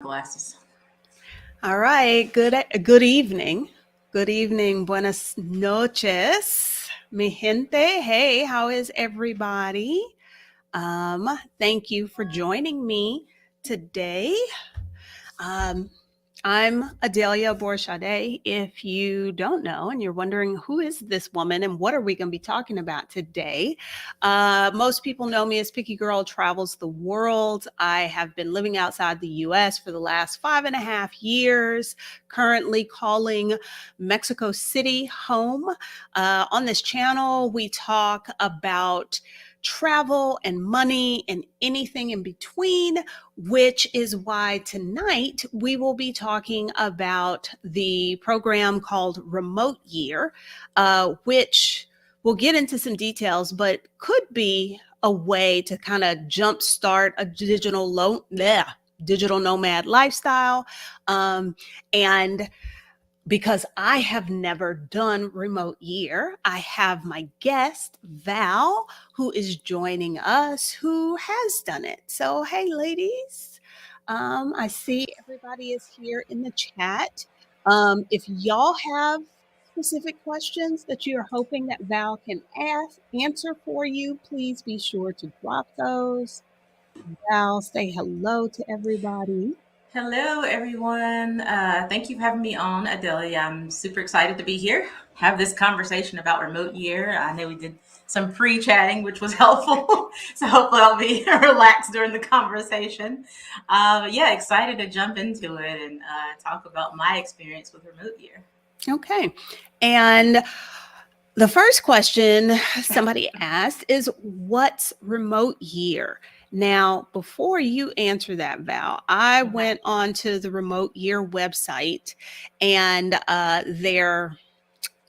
Glasses. All right. Good evening. Good evening. Buenas noches, mi gente. Hey, how is everybody? Thank you for joining me today. Um, I'm Adelia Borchade. If you don't know and you're wondering who is this woman and what are we going to be talking about today, most people know me as Picky Girl Travels the World. I have been living outside the US for the last 5.5 years, currently calling Mexico City home. On this channel, we talk about travel and money and anything in between, which is why tonight we will be talking about the program called Remote Year, which we'll get into some details, but could be a way to kind of jumpstart a digital nomad lifestyle. And because I have never done remote year, I have my guest, Val, who is joining us, who has done it. So, hey, ladies, I see everybody is here in the chat. If y'all have specific questions that you're hoping that Val can answer for you, please be sure to drop those. Val, say hello to everybody. Hello, everyone. Thank you for having me on, Adelia. I'm super excited to be here, have this conversation about remote year. I know we did some pre-chatting, which was helpful. So hopefully I'll be relaxed during the conversation. But yeah, excited to jump into it and talk about my experience with remote year. Okay. And the first question somebody asked is, what's remote year? Now, before you answer that, Val, I went onto the remote year website and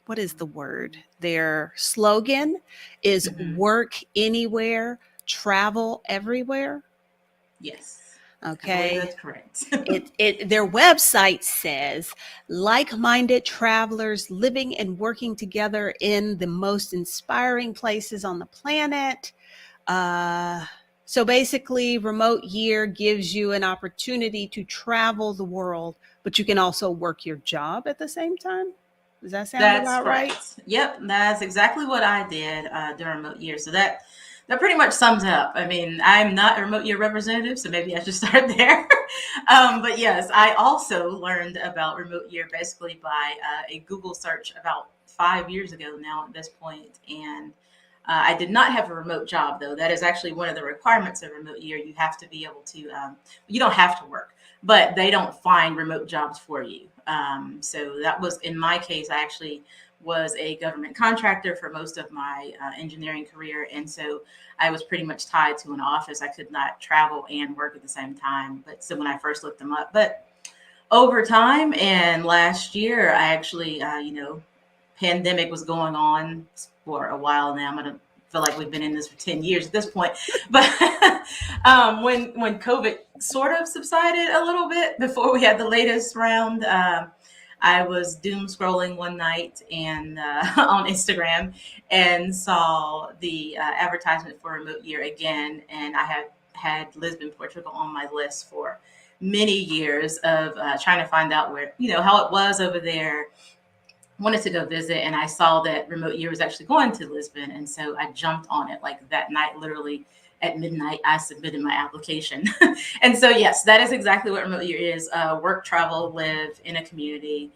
what is the word? Their slogan is work anywhere, travel everywhere. Yes, I believe Okay. that's correct. Their website says like-minded travelers living and working together in the most inspiring places on the planet. So basically, remote year gives you an opportunity to travel the world, but you can also work your job at the same time. Does that sound That's about right? correct. Yep, that's exactly what I did during remote year. So that pretty much sums it up. I mean, I'm not a remote year representative, so maybe I should start there. But yes, I also learned about remote year basically by a Google search about 5 years ago now at this point, and I did not have a remote job though. That is actually one of the requirements of remote year. You have to be able to. You don't have to work, but they don't find remote jobs for you. So that was in my case. I actually was a government contractor for most of my engineering career, and so I was pretty much tied to an office. I could not travel and work at the same time. But so when I first looked them up, but over time and last year, I actually, pandemic was going on for a while now. I don't feel like we've been in this for 10 years at this point. But when COVID sort of subsided a little bit before we had the latest round, I was doom scrolling one night and on Instagram and saw the advertisement for remote year again. And I had Lisbon, Portugal on my list for many years of trying to find out where, how it was over there. Wanted to go visit, and I saw that remote year was actually going to Lisbon, and so I jumped on it like that night. Literally at midnight, I submitted my application, and so yes, that is exactly what remote year is: work, travel, live in a community,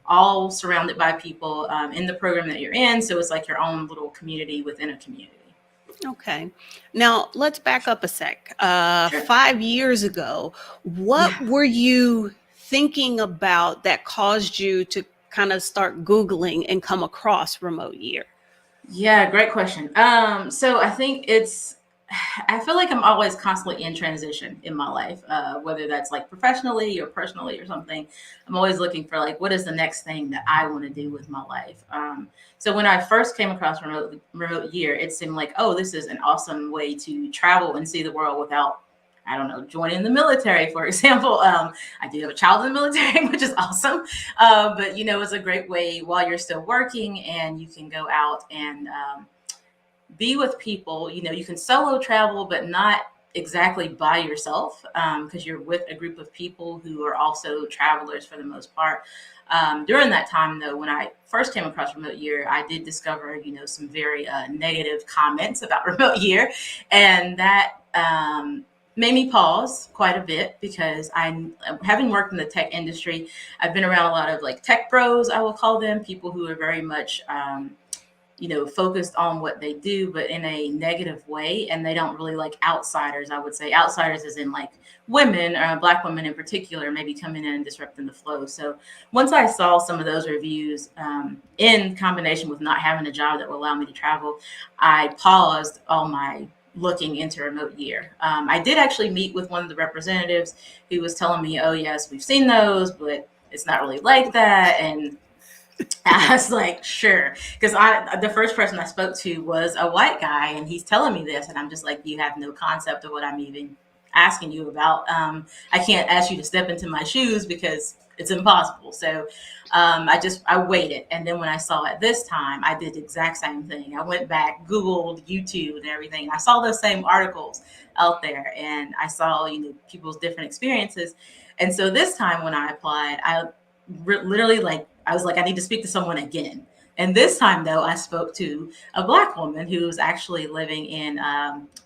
all surrounded by people in the program that you're in. So it's like your own little community within a community. Okay. Now let's back up a sec. Sure. 5 years ago, what Yeah. were you thinking about that caused you to kind of start Googling and come across remote year? Yeah, great question. So I think I feel like I'm always constantly in transition in my life, whether that's like professionally or personally or something. I'm always looking for like, what is the next thing that I want to do with my life? So when I first came across remote year, it seemed like, oh, this is an awesome way to travel and see the world without, I don't know, joining the military, for example. I do have a child in the military, which is awesome. But it's a great way while you're still working and you can go out and be with people. You can solo travel, but not exactly by yourself, because you're with a group of people who are also travelers for the most part. During that time, though, when I first came across remote year, I did discover, some very negative comments about remote year, and that made me pause quite a bit because having worked in the tech industry, I've been around a lot of like tech bros, I will call them, people who are very much focused on what they do, but in a negative way. And they don't really like outsiders. I would say outsiders as in like women, Black women in particular, maybe coming in and disrupting the flow. So once I saw some of those reviews, in combination with not having a job that will allow me to travel, I paused all my looking into remote year. I did actually meet with one of the representatives who was telling me, oh, yes, we've seen those, but it's not really like that. And I was like, sure, because the first person I spoke to was a white guy, and he's telling me this, and I'm just like, you have no concept of what I'm even asking you about. I can't ask you to step into my shoes because it's impossible. So I waited, and then when I saw it this time, I did the exact same thing. I went back, Googled, YouTube, and everything. And I saw those same articles out there, and I saw people's different experiences. And so this time when I applied, literally like I was like, I need to speak to someone again. And this time, though, I spoke to a Black woman who's actually living in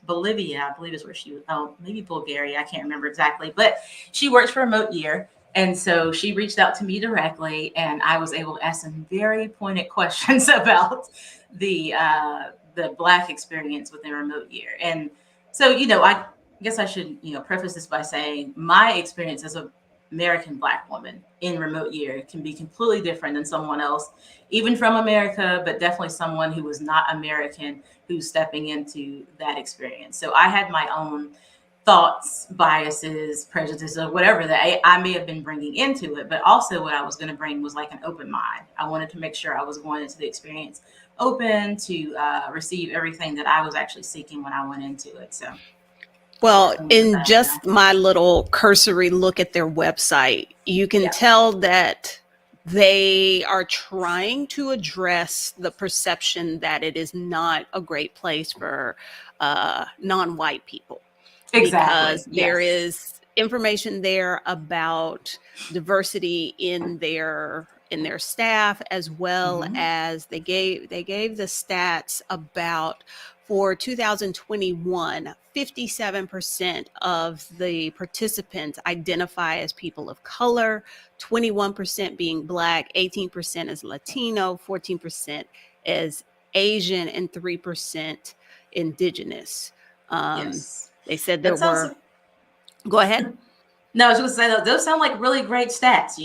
Bolivia, I believe is where she was. Oh, maybe Bulgaria. I can't remember exactly. But she works for Remote Year. And so she reached out to me directly, and I was able to ask some very pointed questions about the Black experience within Remote Year. And so, I guess I should, preface this by saying my experience as a American Black woman in remote year can be completely different than someone else, even from America, but definitely someone who was not American who's stepping into that experience. So I had my own thoughts, biases, prejudices, or whatever that I may have been bringing into it. But also, what I was going to bring was like an open mind. I wanted to make sure I was going into the experience open to receive everything that I was actually seeking when I went into it. So Well, definitely the in background. just my little cursory look at their website, you can Yeah. tell that they are trying to address the perception that it is not a great place for non-white people, Exactly. because there Yes. is information there about diversity in their staff, as well Mm-hmm. as they gave the stats about, for 2021, 57% of the participants identify as people of color, 21% being Black, 18% as Latino, 14% as Asian, and 3% Indigenous. Um, Yes. they said there That sounds. were, go ahead. No, I was going to say those sound like really great stats.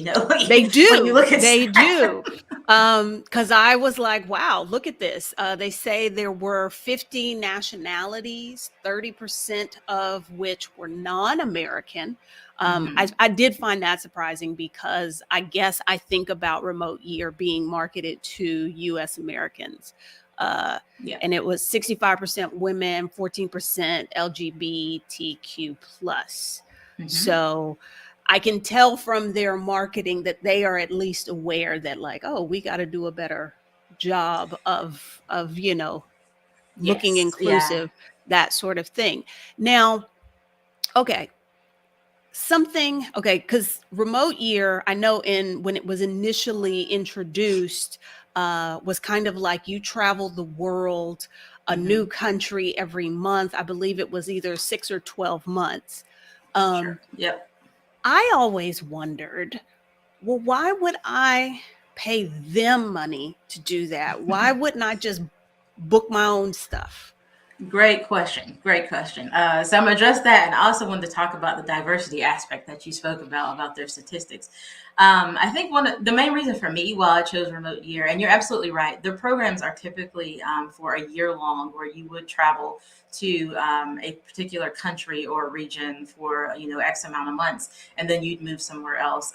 They When you do. look at They stats. do. Because I was like, wow, look at this. They say there were 50 nationalities, 30% of which were non-American. Mm-hmm. I did find that surprising, because I guess I think about remote year being marketed to US Americans. Uh, Yeah. and it was 65% women, 14% LGBTQ plus. Mm-hmm. So I can tell from their marketing that they are at least aware that, like, oh, we got to do a better job of looking Yes. Yeah. inclusive, that sort of thing. Now, okay, because remote year, I know, in when it was initially introduced, was kind of like you travel the world, a new Mm-hmm. country every month. I believe it was either 6 or 12 months. Sure. um, Yep. I always wondered, well, why would I pay them money to do that? Why wouldn't I just book my own stuff? Great question. Great question. So I'm gonna address that, and I also wanted to talk about the diversity aspect that you spoke about their statistics. I think one of the main reason for me why I chose remote year, and you're absolutely right, the programs are typically for a year long, where you would travel to a particular country or region for X amount of months, and then you'd move somewhere else.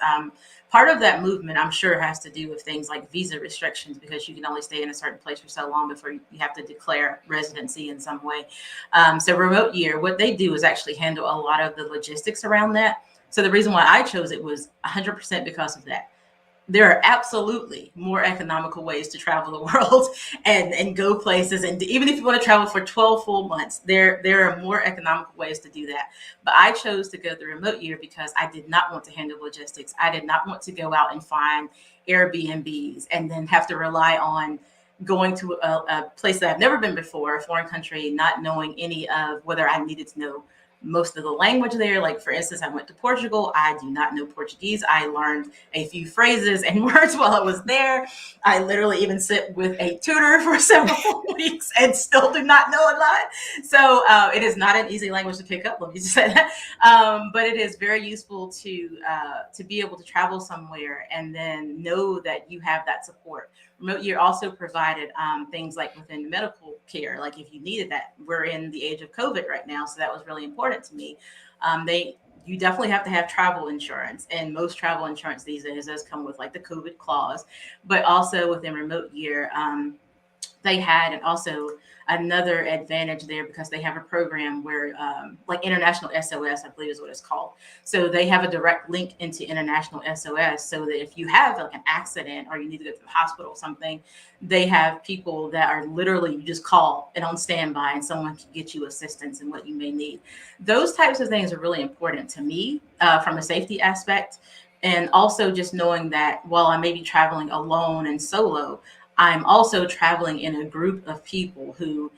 Part of that movement, I'm sure, has to do with things like visa restrictions, because you can only stay in a certain place for so long before you have to declare residency in some way. So remote year, what they do is actually handle a lot of the logistics around that. So the reason why I chose it was 100% because of that. there are absolutely more economical ways to travel the world and go places. And even if you want to travel for 12 full months, there are more economical ways to do that. But I chose to go the remote year because I did not want to handle logistics. I did not want to go out and find Airbnbs and then have to rely on going to a place that I've never been before, a foreign country, not knowing any of whether I needed to know most of the language there. Like, for instance, I went to Portugal. I do not know Portuguese. I learned a few phrases and words while I was there. I literally even sit with a tutor for several weeks and still do not know a lot. So it is not an easy language to pick up. Let me just say that. But it is very useful to be able to travel somewhere and then know that you have that support. Remote year also provided things like within medical care, like if you needed that. We're in the age of COVID right now, so that was really important to me. They You definitely have to have travel insurance, and most travel insurance these days does come with like the COVID clause, but also within remote year, they had, and also another advantage there because they have a program where like international SOS, I believe is what it's called. So they have a direct link into international SOS, so that if you have like an accident or you need to go to the hospital or something, they have people that are literally, you just call and on standby and someone can get you assistance in what you may need. Those types of things are really important to me from a safety aspect. And also just knowing that while I may be traveling alone and solo, I'm also traveling in a group of people who,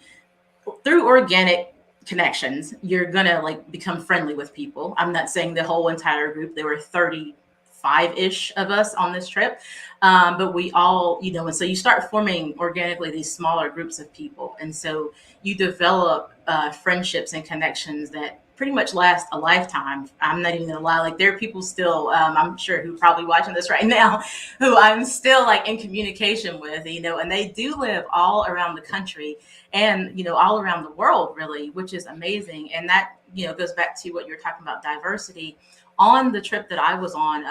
through organic connections, you're gonna like become friendly with people. I'm not saying the whole entire group. There were 35-ish of us on this trip, but we all, and so you start forming organically these smaller groups of people, and so you develop friendships and connections that pretty much last a lifetime. I'm not even gonna lie, like there are people still, I'm sure, who probably watching this right now, who I'm still like in communication with, and they do live all around the country and all around the world, really, which is amazing. And that goes back to what you're talking about, diversity. On the trip that I was on,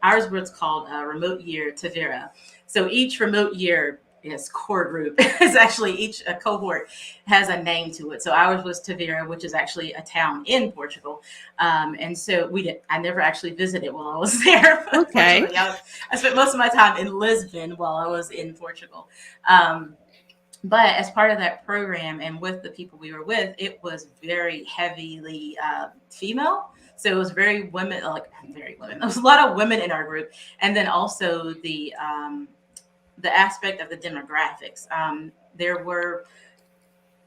ours was called Remote Year Tavira. So each remote year is core group is actually each a cohort has a name to it. So ours was Tavira, which is actually a town in Portugal. And so I never actually visited while I was there. Okay. Unfortunately, I spent most of my time in Lisbon while I was in Portugal. But as part of that program and with the people we were with, it was very heavily female. So it was very women, like very women. There was a lot of women in our group, and then also the aspect of the demographics. There were,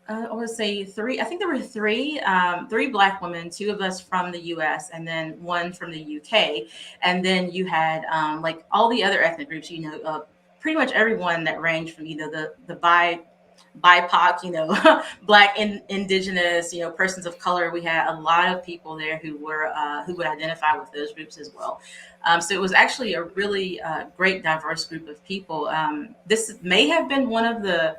I would say three. I think there were three Black women, two of us from the U.S. and then one from the U.K. And then you had like all the other ethnic groups. Pretty much everyone that ranged from the BIPOC, Black, indigenous, persons of color. We had a lot of people there who would identify with those groups as well. So it was actually a really great, diverse group of people. This may have been one of the,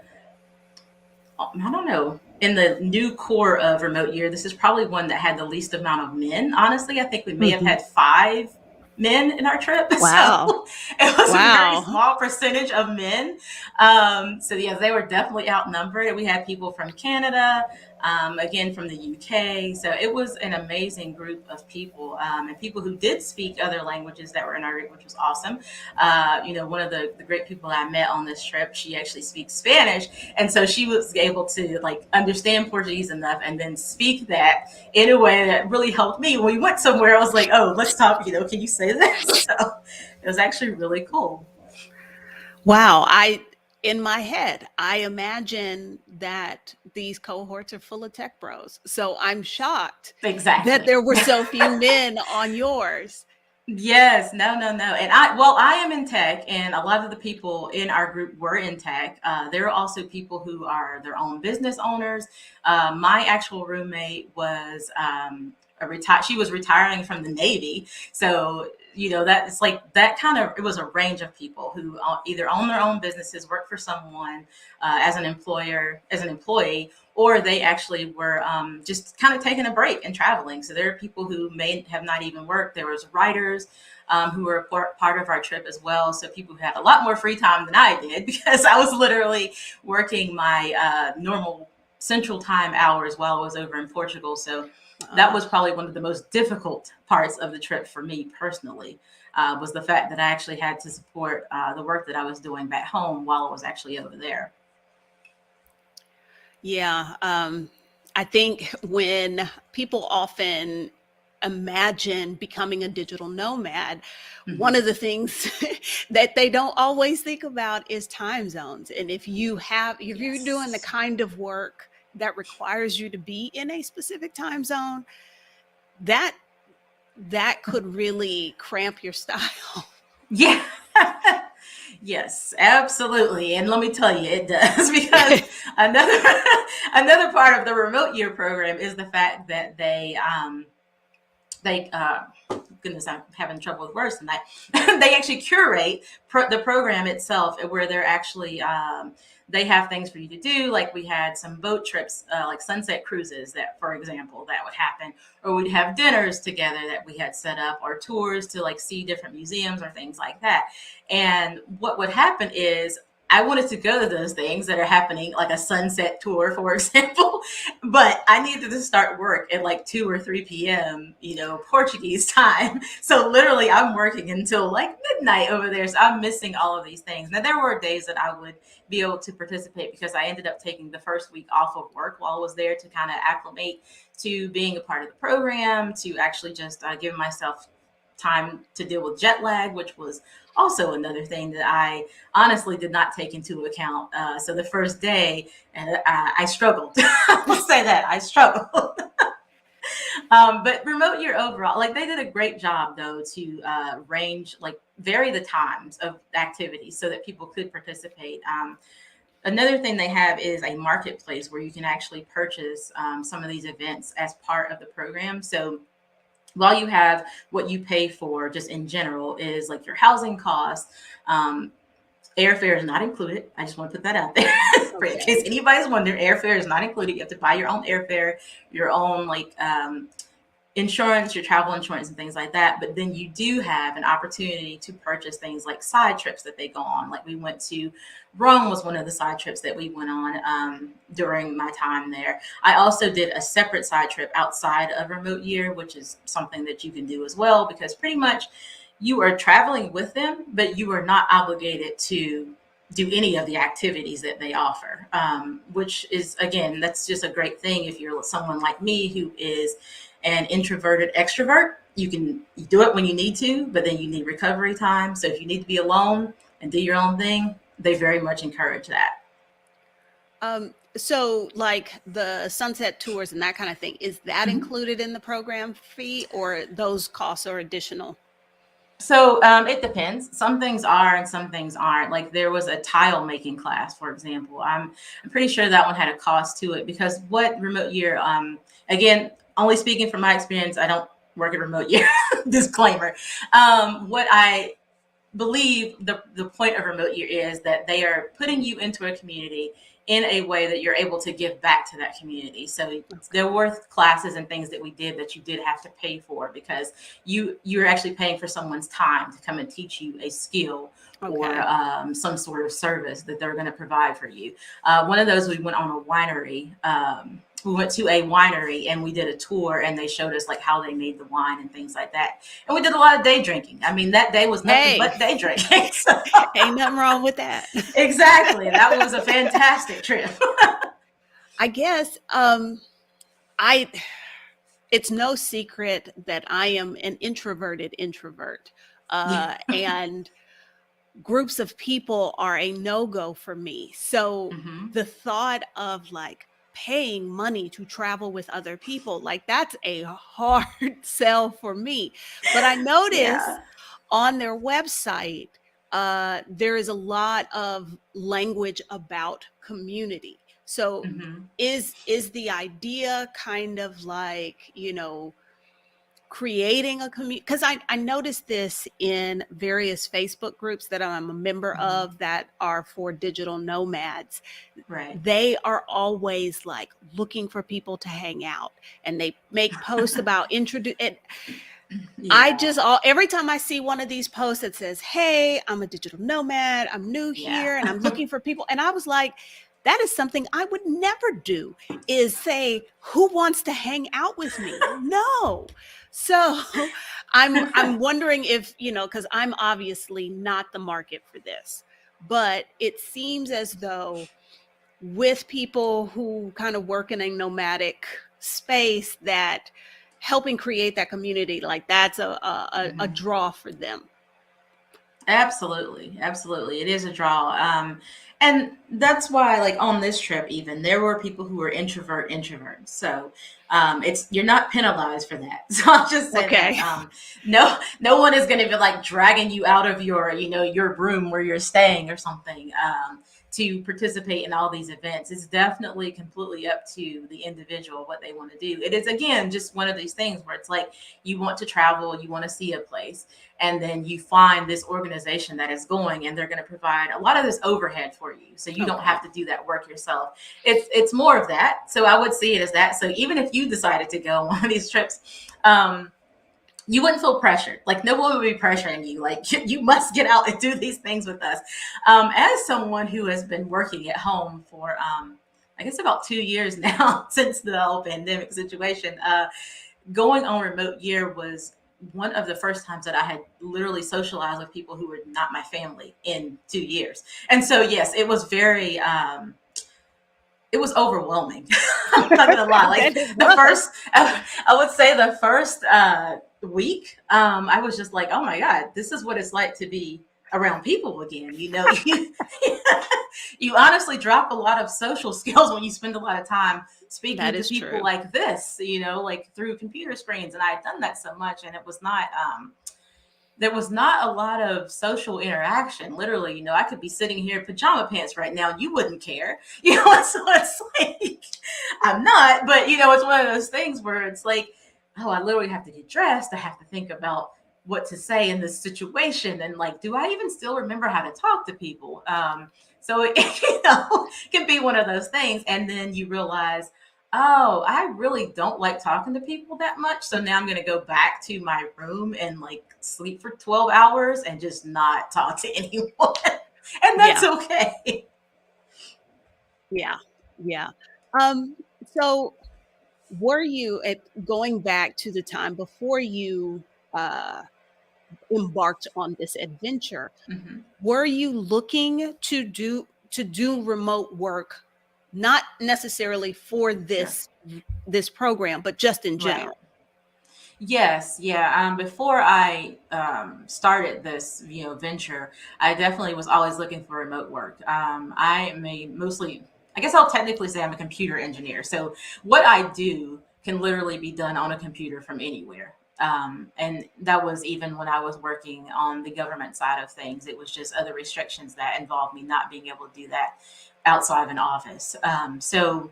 I don't know, in the new core of remote year, this is probably one that had the least amount of men. Honestly, I think we may have Mhm. had 5 men in our trip. Wow. So it was a very Wow. small percentage of men. So yeah, they were definitely outnumbered. We had people from Canada, again from the UK. So it was an amazing group of people, and people who did speak other languages that were in our group, which was awesome. One of the great people I met on this trip, she actually speaks Spanish, and so she was able to like understand Portuguese enough and then speak that in a way that really helped me. When we went somewhere, I was like, oh, let's talk, can you say this? So it was actually really cool. Wow. In my head, I imagine that these cohorts are full of tech bros. So I'm shocked that Exactly. there were so few men on yours. Yes, no, no, no. And I am in tech, and a lot of the people in our group were in tech. There are also people who are their own business owners. My actual roommate was she was retiring from the Navy. So, that it's like that kind of, it was a range of people who either own their own businesses, work for someone as an employer, as an employee, or they actually were just kind of taking a break and traveling. So there are people who may have not even worked. There was writers who were part of our trip as well. So people who had a lot more free time than I did because I was literally working my normal central time hours while I was over in Portugal. So That was probably one of the most difficult parts of the trip for me personally, was the fact that I actually had to support the work that I was doing back home while I was actually over there. Yeah, I think when people often imagine becoming a digital nomad, one Hmm. of the things that they don't always think about is time zones. And if you're doing the Yes. kind of work that requires you to be in a specific time zone, that that could really cramp your style. Yeah. Yes, absolutely. And let me tell you, it does because another another part of the remote year program is the fact that they goodness, I'm having trouble with words tonight. They actually curate the program itself, where they're actually they have things for you to do. Like we had some boat trips, like sunset cruises, that, for example, that would happen, or we'd have dinners together that we had set up, or tours to like see different museums or things like that. And what would happen is, I wanted to go to those things that are happening, like a sunset tour, for example, but I needed to start work at like 2 or 3 p.m., Portuguese time. So literally I'm working until like midnight over there. So I'm missing all of these things. Now, there were days that I would be able to participate because I ended up taking the first week off of work while I was there to kind of acclimate to being a part of the program, to actually just give myself time to deal with jet lag, which was also another thing that I honestly did not take into account. So the first day, I struggled. I'll say that I struggled. But remote year overall, like they did a great job though to vary the times of activities so that people could participate. Another thing they have is a marketplace where you can actually purchase some of these events as part of the program. So while you have what you pay for just in general is like your housing costs, um, airfare is not included. I just want to put that out there in case Okay. anybody's wondering. Airfare is not included. You have to buy your own airfare, your own insurance, your travel insurance, and things like that. But then you do have an opportunity to purchase things like side trips that they go on. Like we went to Rome, was one of the side trips that we went on during my time there. I also did a separate side trip outside of remote year, which is something that you can do as well, because pretty much you are traveling with them, but you are not obligated to do any of the activities that they offer, which is, again, that's just a great thing if you're someone like me who is an introverted extrovert. You do it when you need to, but then you need recovery time. So if you need to be alone and do your own thing, they very much encourage that. So like the sunset tours and that kind of thing, is that Mhm. included in the program fee or those costs are additional? So it depends. Some things are and some things aren't. Like there was a tile making class, for example. I'm pretty sure that one had a cost to it because what remote year, again, only speaking from my experience, I don't work at remote year, disclaimer. What I believe the point of remote year is that they are putting you into a community in a way that you're able to give back to that community. So Okay. there were classes and things that we did that you did have to pay for because you're actually paying for someone's time to come and teach you a skill or Okay. some sort of service that they're going to provide for you. One of those, we went on a winery. We went to a winery and we did a tour and they showed us like how they made the wine and things like that. And we did a lot of day drinking. I mean, that day was nothing Hey, but day drinking. So, ain't nothing wrong with that. exactly. That was a fantastic trip. I guess I it's no secret that I am an introverted introvert. Yeah. And groups of people are a no-go for me. So Hmm. the thought of like paying money to travel with other people, like that's a hard sell for me. But I notice Yeah. on their website, there is a lot of language about community. So Hmm. is the idea kind of like, creating a community? Because I noticed this in various Facebook groups that I'm a member Hmm. of that are for digital nomads. Right. They are always like looking for people to hang out and they make posts about introduce. I Yeah. just all every time I see one of these posts that says, "Hey, I'm a digital nomad. I'm new Yeah. here and I'm looking for people." And I was like, that is something I would never do, is say, who wants to hang out with me? No. So I'm wondering if, because I'm obviously not the market for this, but it seems as though with people who kind of work in a nomadic space, that helping create that community, like that's a Mhm. draw for them. Absolutely, absolutely. It is a draw. And that's why, like on this trip, even there were people who were introverts. So it's you're not penalized for that. So I'll just say that. Okay. No one is going to be like dragging you out of your, your room where you're staying or something. To participate in all these events. It's definitely completely up to the individual what they want to do. It is, again, just one of these things where it's like you want to travel, you want to see a place, and then you find this organization that is going, and they're going to provide a lot of this overhead for you, so you don't Okay. have to do that work yourself. It's more of that. So I would see it as that. So even if you decided to go on one of these trips, you wouldn't feel pressured. Like no one would be pressuring you. Like you must get out and do these things with us. As someone who has been working at home for, I guess about 2 years now since the whole pandemic situation, going on remote year was one of the first times that I had literally socialized with people who were not my family in 2 years. And so, yes, it was very, it was overwhelming. I'm not gonna lie. Like That it the was. first, I would say the first week, I was just like, oh my god, this is what it's like to be around people again. You honestly drop a lot of social skills when you spend a lot of time That speaking to is people true. like this. Like through computer screens, and I had done that so much, and it was not. There was not a lot of social interaction. Literally, I could be sitting here in pajama pants right now. You wouldn't care. So it's like, I'm not, but it's one of those things where it's like, oh, I literally have to get dressed. I have to think about what to say in this situation. And like, do I even still remember how to talk to people? So it, can be one of those things. And then you realize, oh, I really don't like talking to people that much. So now I'm going to go back to my room and like sleep for 12 hours and just not talk to anyone. And that's Yeah. okay. Yeah. Yeah. Um, so were you at going back to the time before you uh embarked on this adventure, Mm-hmm. were you looking to do remote work, not necessarily for Sure. this program, but just in Right. general? Yes, yeah. Before I started this, venture, I definitely was always looking for remote work. I am mostly, I guess I'll technically say I'm a computer engineer. So what I do can literally be done on a computer from anywhere. And that was even when I was working on the government side of things. It was just other restrictions that involved me not being able to do that outside of an office. So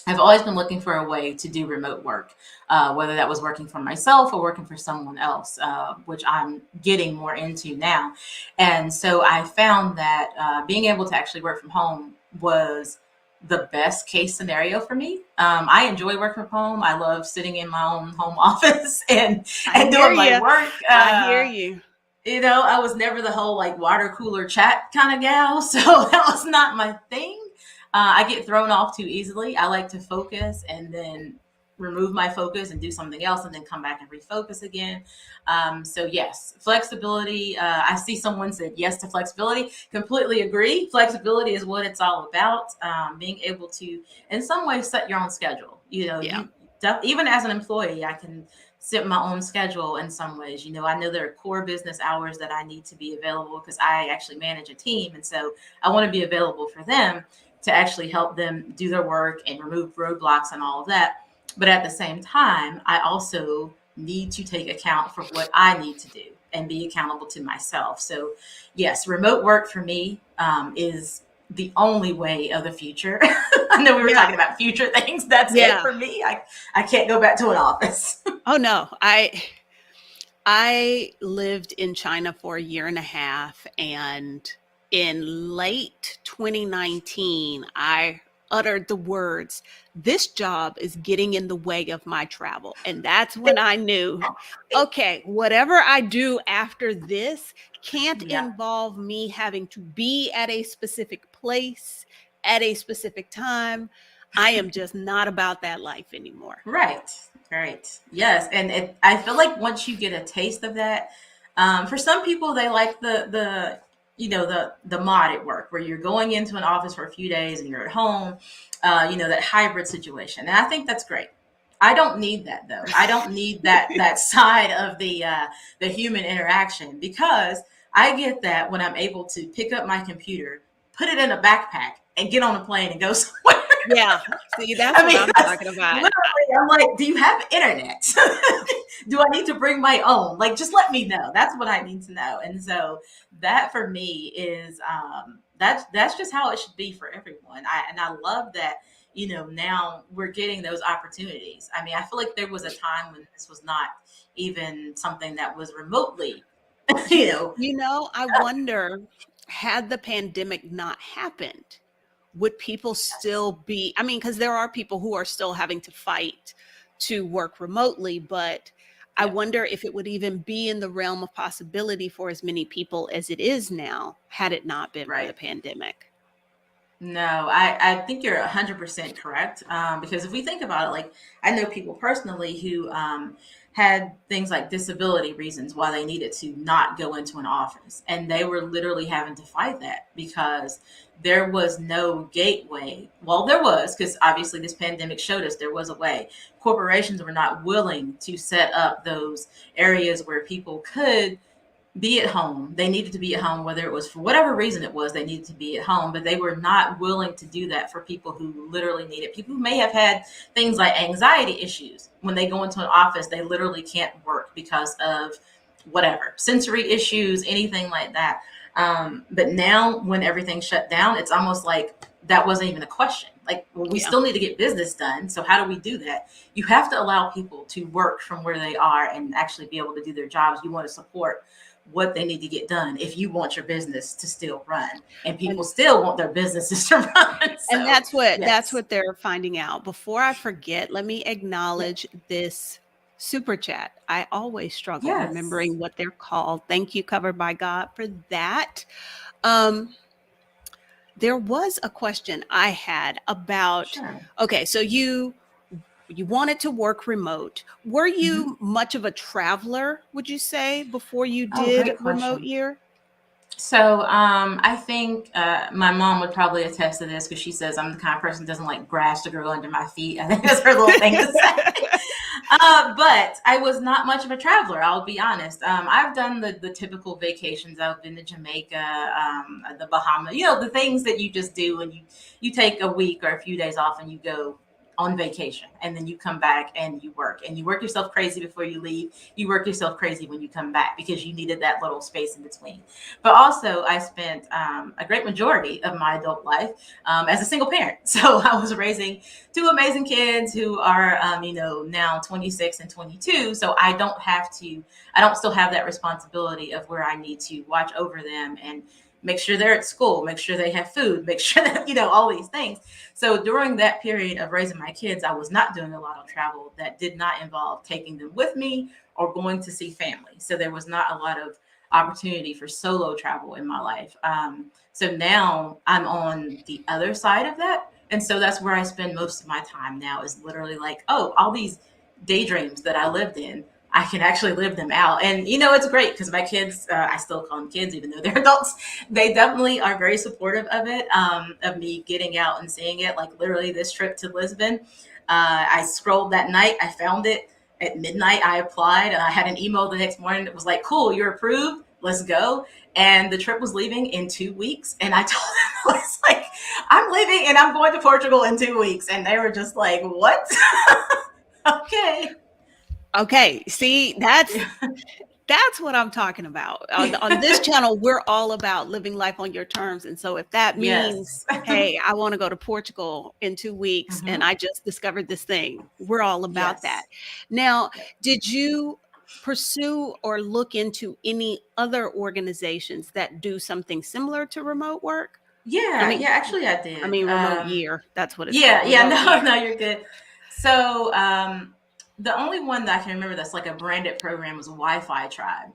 I've always been looking for a way to do remote work, whether that was working for myself or working for someone else, which I'm getting more into now. And so I found that being able to actually work from home was the best case scenario for me. I enjoy working from home. I love sitting in my own home office and I and hear doing my you. work. I hear you. I was never the whole like water cooler chat kind of gal, so that was not my thing. I get thrown off too easily. I like to focus and then remove my focus and do something else and then come back and refocus again. So yes, flexibility. I see someone said yes to flexibility. Completely agree. Flexibility is what it's all about. Being able to, in some ways, set your own schedule. Yeah. Even as an employee, I can set my own schedule in some ways. I know there are core business hours that I need to be available because I actually manage a team. And so I want to be available for them to actually help them do their work and remove roadblocks and all of that. But at the same time, I also need to take account for what I need to do and be accountable to myself. So, yes, remote work for me is the only way of the future. I know we were Yeah. talking about future things. That's it Yeah. for me. I can't go back to an office. Oh no. I lived in China for a year and a half, and in late 2019, I uttered the words, "This job is getting in the way of my travel." And that's when I knew, okay, whatever I do after this can't Yeah. involve me having to be at a specific place at a specific time. I am just not about that life anymore. Right, right. Yes, and I feel like once you get a taste of that, for some people they like the the mod at work where you're going into an office for a few days and you're at home, that hybrid situation, and I think that's great. I don't need that though. I don't need that side of the human interaction because I get that when I'm able to pick up my computer, put it in a backpack, and get on a plane and go somewhere. Yeah. See, that's I what mean, I'm that's talking about. literally, I'm like, do you have internet? Do I need to bring my own? Like, just let me know. That's what I need to know. And so that for me is that's just how it should be for everyone. I love that, now we're getting those opportunities. I mean, I feel like there was a time when this was not even something that was remotely, you know. I wonder, had the pandemic not happened, would people still be, I mean, because there are people who are still having to fight to work remotely, but I Yeah. wonder if it would even be in the realm of possibility for as many people as it is now, had it not been for the Right. pandemic. No, I think you're 100% correct. Because if we think about it, like I know people personally who had things like disability reasons why they needed to not go into an office. And they were literally having to fight that because there was no gateway. Well, there was, because obviously this pandemic showed us there was a way. Corporations were not willing to set up those areas where people could be at home. They needed to be at home, whether it was for whatever reason it was, they needed to be at home, but they were not willing to do that for people who literally need it. People who may have had things like anxiety issues. When they go into an office, they literally can't work because of whatever sensory issues, anything like that. But now, when everything's shut down, it's almost like that wasn't even a question. Like, well, we Yeah. still need to get business done. So, how do we do that? You have to allow people to work from where they are and actually be able to do their jobs. You want to support what they need to get done if you want your business to still run, and people And still want their businesses to run. and So that's what yes. they're finding out. Before I forget, let me Yeah. acknowledge this super chat. I always struggle Yes. remembering what they're called. Thank you, Covered by God, for that. Um, there was a question I had about, Sure. okay, so you wanted to work remote. Were Hmm. you much of a traveler, would you say, before you Oh, did great remote question. year? So I think my mom would probably attest to this because she says I'm the kind of person who doesn't like grass to grow under my feet. I think that's her little thing to say. But I was not much of a traveler. I'll be honest. I've done the typical vacations. I've been to Jamaica, the Bahamas. The things that you just do, and you take a week or a few days off and you go on vacation, and then you come back and you work yourself crazy before you leave. You work yourself crazy when you come back because you needed that little space in between. But also, I spent a great majority of my adult life as a single parent. So I was raising two amazing kids who are, now 26 and 22. So I don't still have that responsibility of where I need to watch over them and make sure they're at school, make sure they have food, make sure that, all these things. So during that period of raising my kids, I was not doing a lot of travel that did not involve taking them with me or going to see family. So there was not a lot of opportunity for solo travel in my life. So now I'm on the other side of that. And so that's where I spend most of my time now is literally like, oh, all these daydreams that I lived in, I can actually live them out. And, it's great because my kids, I still call them kids, even though they're adults, they definitely are very supportive of it, of me getting out and seeing it. Like literally this trip to Lisbon, I scrolled that night, I found it at midnight. I applied and I had an email the next morning that was like, cool, you're approved. Let's go. And the trip was leaving in 2 weeks. And I told them, I was like, I'm leaving and I'm going to Portugal in 2 weeks. And they were just like, what? Okay. Okay, see, that's what I'm talking about. On this channel, we're all about living life on your terms. And so if that means, Yes. hey, I want to go to Portugal in 2 weeks and Hmm. I just discovered this thing, we're all about that. Yes. Now, Yep. did you pursue or look into any other organizations that do something similar to remote work? I Yeah. mean, Yeah. Actually, I I did. mean, remote year. That's what it's Yeah, called, yeah, remote no, year. no, you're good. So, the only one that I can remember that's like a branded program was Wi-Fi Tribe.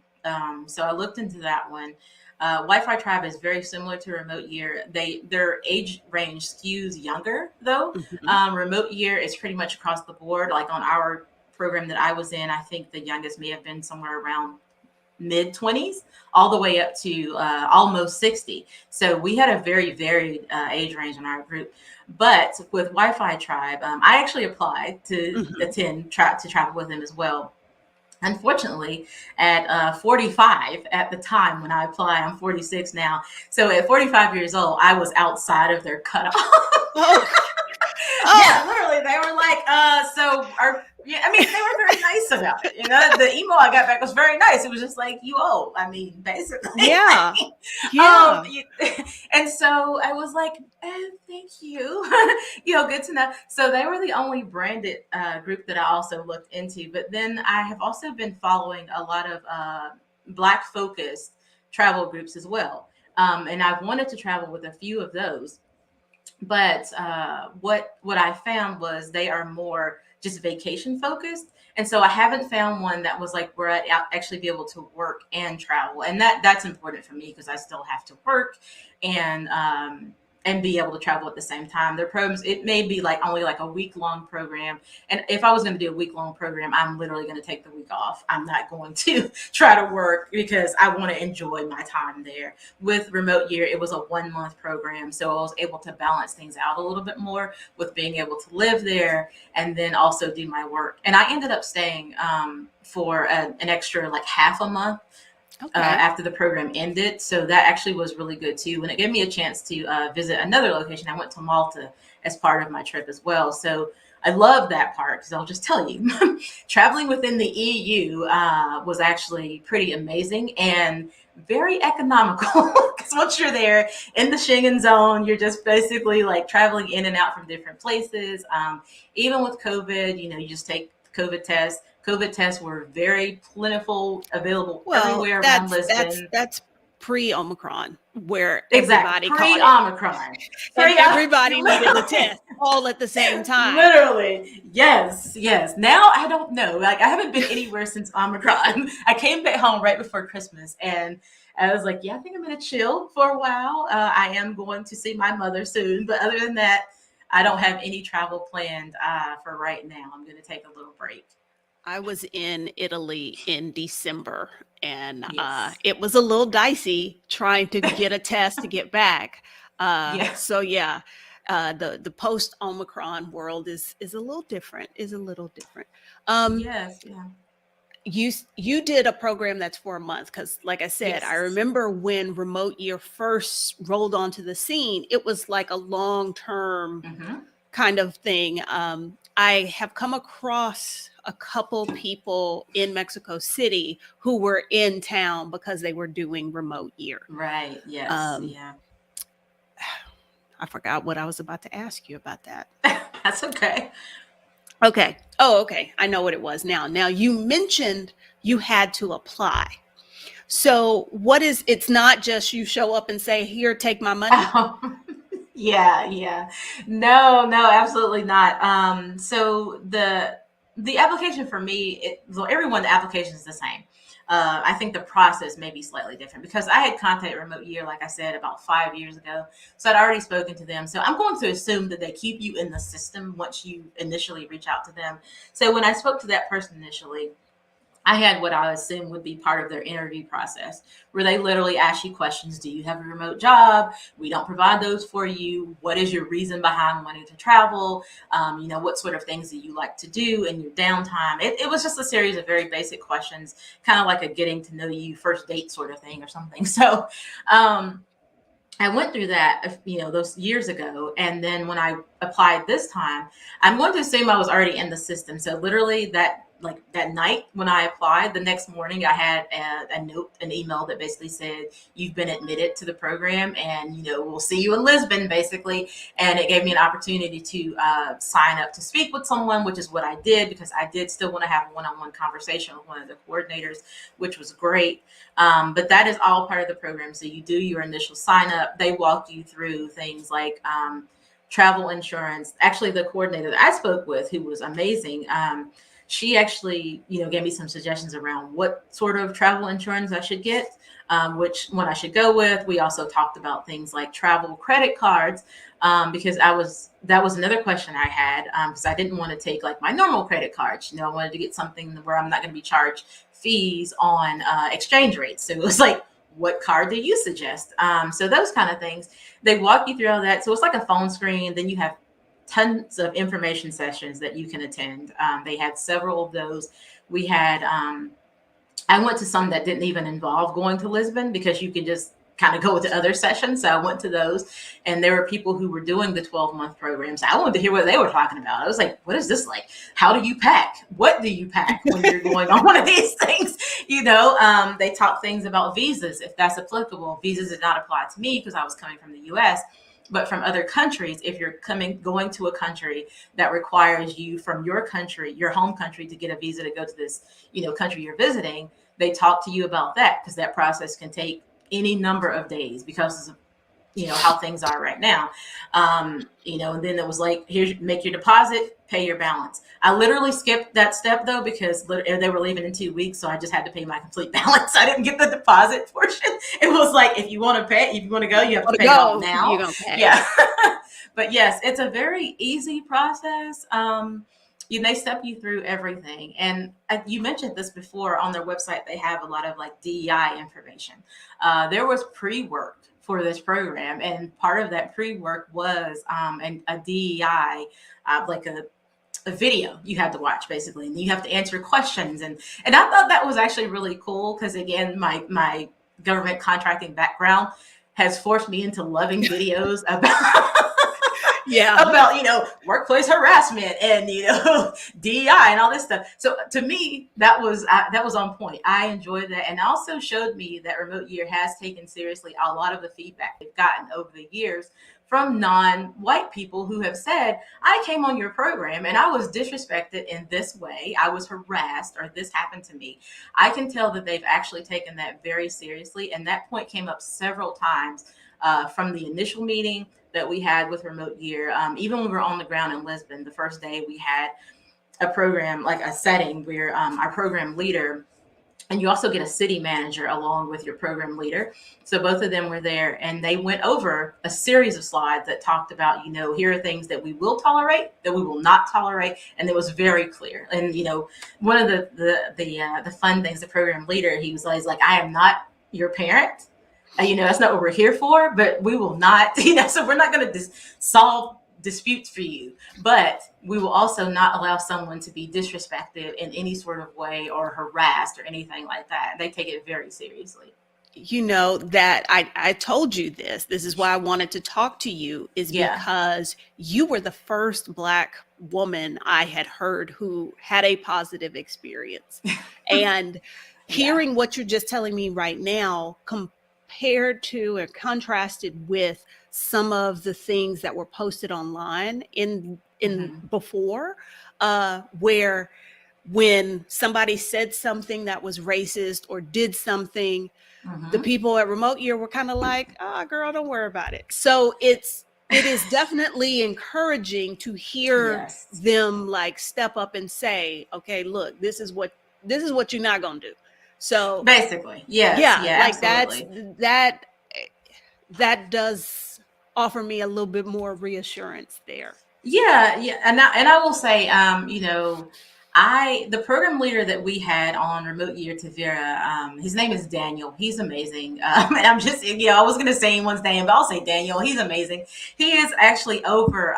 So I looked into that one. Wi-Fi Tribe is very similar to Remote Year. Their age range skews younger though. Mhm. Remote Year is pretty much across the board. Like on our program that I was in, I think the youngest may have been somewhere around mid 20s all the way up to almost 60. So we had a very varied age range in our group. But with Wi-Fi Tribe, I actually applied to Mhm. to travel with them as well. Unfortunately, at 45 at the time when I applied, I'm 46 now. So at 45 years old, I was outside of their cutoff. Oh, Yeah, oh, literally, they were like, so our, yeah, I mean, they were very nice about it. You know, the email I got back was very nice. It was just like, you owe, I mean, basically. yeah, yeah. You, and so I was like, thank you. Good to know. So they were the only branded group that I also looked into. But then I have also been following a lot of Black focused travel groups as well. And I've wanted to travel with a few of those, but what I found was they are more just vacation focused, and so I haven't found one that was like where I'd actually be able to work and travel, and that's important for me because I still have to work and and be able to travel at the same time. Their programs, it may be like only like a week long program, and if I was going to do a week long program, I'm literally going to take the week off. I'm not going to try to work because I want to enjoy my time there. With Remote Year, it was a 1 month program, so I was able to balance things out a little bit more with being able to live there and then also do my work. And I ended up staying for an extra like half a month Okay. after the program ended. So that actually was really good too. And it gave me a chance to visit another location. I went to Malta as part of my trip as well. So I love that part because I'll just tell you, traveling within the EU was actually pretty amazing and very economical. Because once you're there in the Schengen zone, you're just basically like traveling in and out from different places. Even with COVID, you just take COVID tests. COVID tests were very plentiful, available Well, everywhere around that's Lisbon. that's pre-Omicron where Exactly, everybody caught it pre-Omicron, and pre everybody needed the literally, test all at the same time. literally, yes, yes. Now I don't know. Like I haven't been anywhere since Omicron. I came back home right before Christmas, and I was like, yeah, I think I'm gonna chill for a while. I am going to see my mother soon, but other than that, I don't have any travel planned for right now. I'm gonna take a little break. I was in Italy in December, and Yes. it was a little dicey trying to get a test to get back. Yeah. So yeah, the post Omicron world is a little different. Is a little different. Um, Yes. Yeah. you did a program that's for a month because, like I said, I Yes. remember when Remote Year first rolled onto the scene. It was like a long term Mm-hmm. kind of thing. I have come across a couple people in Mexico City who were in town because they were doing Remote Year. Right. Yes. Um, Yeah. I forgot what I was about to ask you about that. That's okay. Okay. Oh, okay. I know what it was now. Now, you mentioned you had to apply. So, what is it's not just you show up and say, "Here, take my money." Oh, yeah, yeah. No, no, absolutely not. So the application for me, well, everyone, the application is the same. I think the process may be slightly different because I had contacted Remote Year, like I said, about 5 years ago. So I'd already spoken to them. So I'm going to assume that they keep you in the system once you initially reach out to them. So when I spoke to that person initially, I had what I assume would be part of their interview process, where they literally ask you questions. Do you have a remote job? We don't provide those for you. What is your reason behind wanting to travel? What sort of things do you like to do in your downtime? It was just a series of very basic questions, kind of like a getting to know you first date sort of thing or something. So um, I went through that, those years ago. And then when I applied this time, I'm going to assume I was already in the system. So literally that night when I applied, the next morning I had a note, an email that basically said, you've been admitted to the program and, we'll see you in Lisbon, basically. And it gave me an opportunity to sign up to speak with someone, which is what I did because I did still want to have a one-on-one conversation with one of the coordinators, which was great. But that is all part of the program. So you do your initial sign up. They walk you through things like travel insurance. Actually, the coordinator that I spoke with, who was amazing, she actually, gave me some suggestions around what sort of travel insurance I should get, which one I should go with. We also talked about things like travel credit cards, because that was another question I had, because I didn't want to take like my normal credit cards. I wanted to get something where I'm not going to be charged fees on exchange rates. So it was like, what card do you suggest? So those kind of things. They walk you through all that. So it's like a phone screen. Then you have tons of information sessions that you can attend. They had several of those. We had, I went to some that didn't even involve going to Lisbon, because you can just kind of go to other sessions. So I went to those, and there were people who were doing the 12-month programs. I wanted to hear what they were talking about. I was like, what is this like? How do you pack? What do you pack when you're going on one of these things? They talk things about visas, if that's applicable. Visas did not apply to me because I was coming from the US, but from other countries, if you're going to a country that requires you from your country, your home country, to get a visa to go to this, country you're visiting, they talk to you about that, because that process can take any number of days because of how things are right now. And then it was like, here's, make your deposit, pay your balance. I literally skipped that step though, because they were leaving in 2 weeks. So I just had to pay my complete balance. I didn't get the deposit portion. It was like, if you want to pay, if you want to go, you have to pay it off now. You're gonna pay. Yeah. But yes, it's a very easy process. They step you through everything. And you mentioned this before, on their website, they have a lot of like DEI information. There was pre-work for this program, and part of that pre-work was a DEI, like a video you had to watch, basically, and you have to answer questions. And I thought that was actually really cool, because again, my government contracting background has forced me into loving videos about workplace harassment and DEI and all this stuff. So to me, that was on point. I enjoyed that, and also showed me that Remote Year has taken seriously a lot of the feedback they've gotten over the years from non-white people who have said, I came on your program and I was disrespected in this way, I was harassed, or this happened to me. I can tell that they've actually taken that very seriously, and that point came up several times from the initial meeting that we had with Remote Year. Even when we were on the ground in Lisbon, the first day we had a program, like a setting where our program leader, and you also get a city manager along with your program leader. So both of them were there, and they went over a series of slides that talked about, here are things that we will tolerate, that we will not tolerate. And it was very clear. And, one of the fun things, the program leader, he was always like, I am not your parent. That's not what we're here for, but we will not, so we're not going to solve disputes for you, but we will also not allow someone to be disrespected in any sort of way, or harassed or anything like that. They take it very seriously. That I told you this is why I wanted to talk to you, is because you were the first Black woman I had heard who had a positive experience. And hearing what you're just telling me right now, compared to or contrasted with some of the things that were posted online in before, where when somebody said something that was racist or did something, the people at Remote Year were kind of like, oh, girl, don't worry about it. So it is definitely encouraging to hear them like step up and say, okay, look, this is what you're not gonna do. So basically, like absolutely. that does offer me a little bit more reassurance there. And I will say, the program leader that we had on Remote Year Tavira, his name is Daniel. He's amazing. And I'm just, I was going to say anyone's name, but I'll say Daniel. He's amazing. He is actually over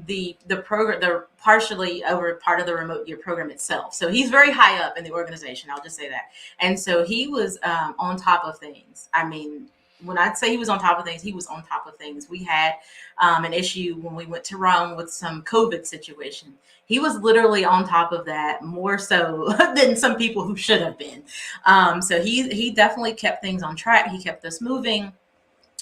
the program, they're partially over part of the Remote Year program itself. So he's very high up in the organization. I'll just say that. And so he was on top of things. I mean, when I'd say he was on top of things, he was on top of things. We had an issue when we went to Rome with some COVID situation. He was literally on top of that, more so than some people who should have been. So he definitely kept things on track. He kept us moving.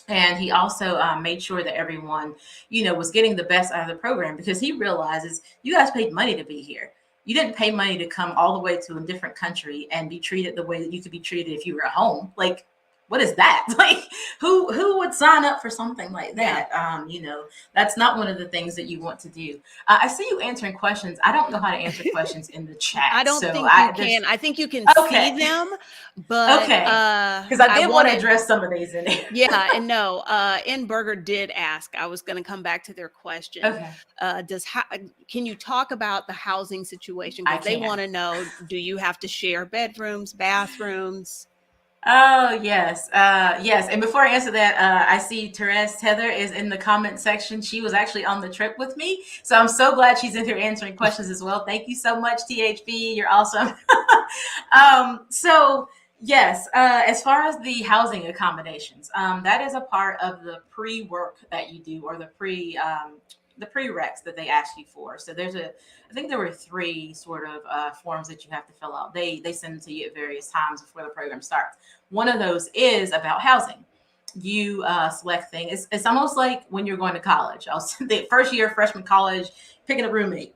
And he also made sure that everyone, was getting the best out of the program, because he realizes you guys paid money to be here. You didn't pay money to come all the way to a different country and be treated the way that you could be treated if you were at home. Like, what is that? Like, who would sign up for something like Yeah. that? That's not one of the things that you want to do. I see you answering questions. I don't know how to answer questions in the I chat, don't so think you there's can. I think you can see okay, them, but okay, because I I did want to wanted, address some of these in here. yeah, and no, N Burger did ask. I was going to come back to their question. Okay, Does can you talk about the housing situation? I Because they can. want to know, do you have to share bedrooms, bathrooms? Oh yes, yes. And before I answer that, I see Therese Heather is in the comment section. She was actually on the trip with me, so I'm so glad she's in here answering questions as well. Thank you so much, THB. You're awesome. So yes, as far as the housing accommodations, that is a part of the pre-work that you do, or the prereqs that they ask you for. So I think there were three sort of forms that you have to fill out. They send them to you at various times before the program starts. One of those is about housing. You select things. It's almost like when you're going to college. I was the first year freshman college, picking a roommate.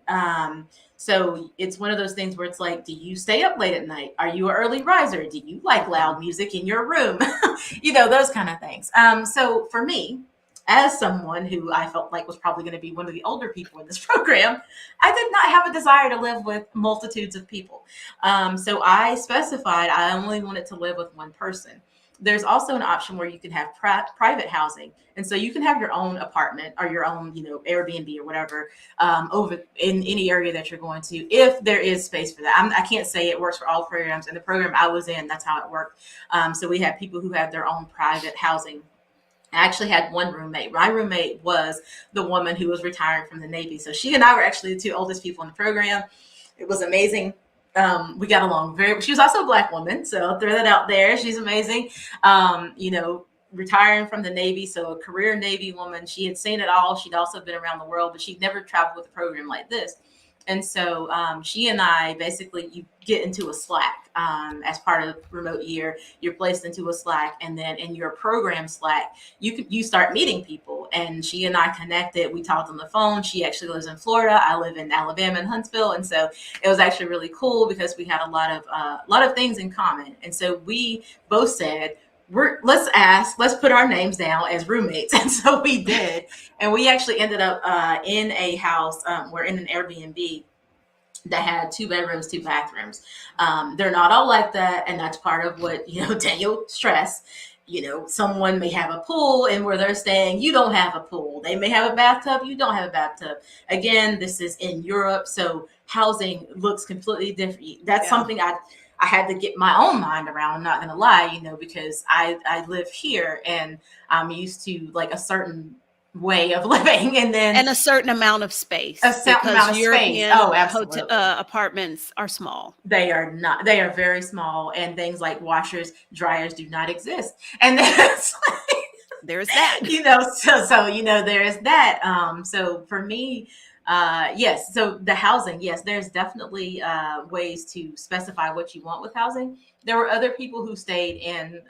So it's one of those things where it's like, do you stay up late at night? Are you an early riser? Do you like loud music in your room? Those kind of things. So for me, as someone who I felt like was probably going to be one of the older people in this program, I did not have a desire to live with multitudes of people. So I specified I only wanted to live with one person. There's also an option where you can have private housing. And so you can have your own apartment or your own, Airbnb or whatever, over in any area that you're going to, if there is space for that. I can't say it works for all programs. In the program I was in, that's how it worked. So we had people who had their own private housing. I actually had one roommate. My roommate was the woman who was retiring from the Navy. So she and I were actually the two oldest people in the program. It was amazing. We got along she was also a Black woman. So I'll throw that out there. She's amazing. Retiring from the Navy. So a career Navy woman. She had seen it all. She'd also been around the world, but she'd never traveled with a program like this. And so she and I basically, you get into a Slack as part of the remote year. You're placed into a Slack, and then in your program Slack, you start meeting people. And she and I connected. We talked on the phone. She actually lives in Florida. I live in Alabama in Huntsville, and so it was actually really cool because we had a lot of things in common. And so we both said, let's put our names down as roommates. And so we did. And we actually ended up in a house. We're in an Airbnb that had 2 bedrooms, 2 bathrooms. They're not all like that. And that's part of what, Daniel stressed. Someone may have a pool, and where they're staying, you don't have a pool. They may have a bathtub, you don't have a bathtub. Again, this is in Europe, so housing looks completely different. That's something I had to get my own mind around. I'm not going to lie, because I live here and I'm used to like a certain way of living, and then a certain amount of space, a certain because amount of space. European Oh, absolutely. apartments are small. They are not. They are very small, and things like washers, dryers do not exist. And that's There's that. there is that. So for me, yes. So the housing, yes, there's definitely ways to specify what you want with housing. There were other people who stayed in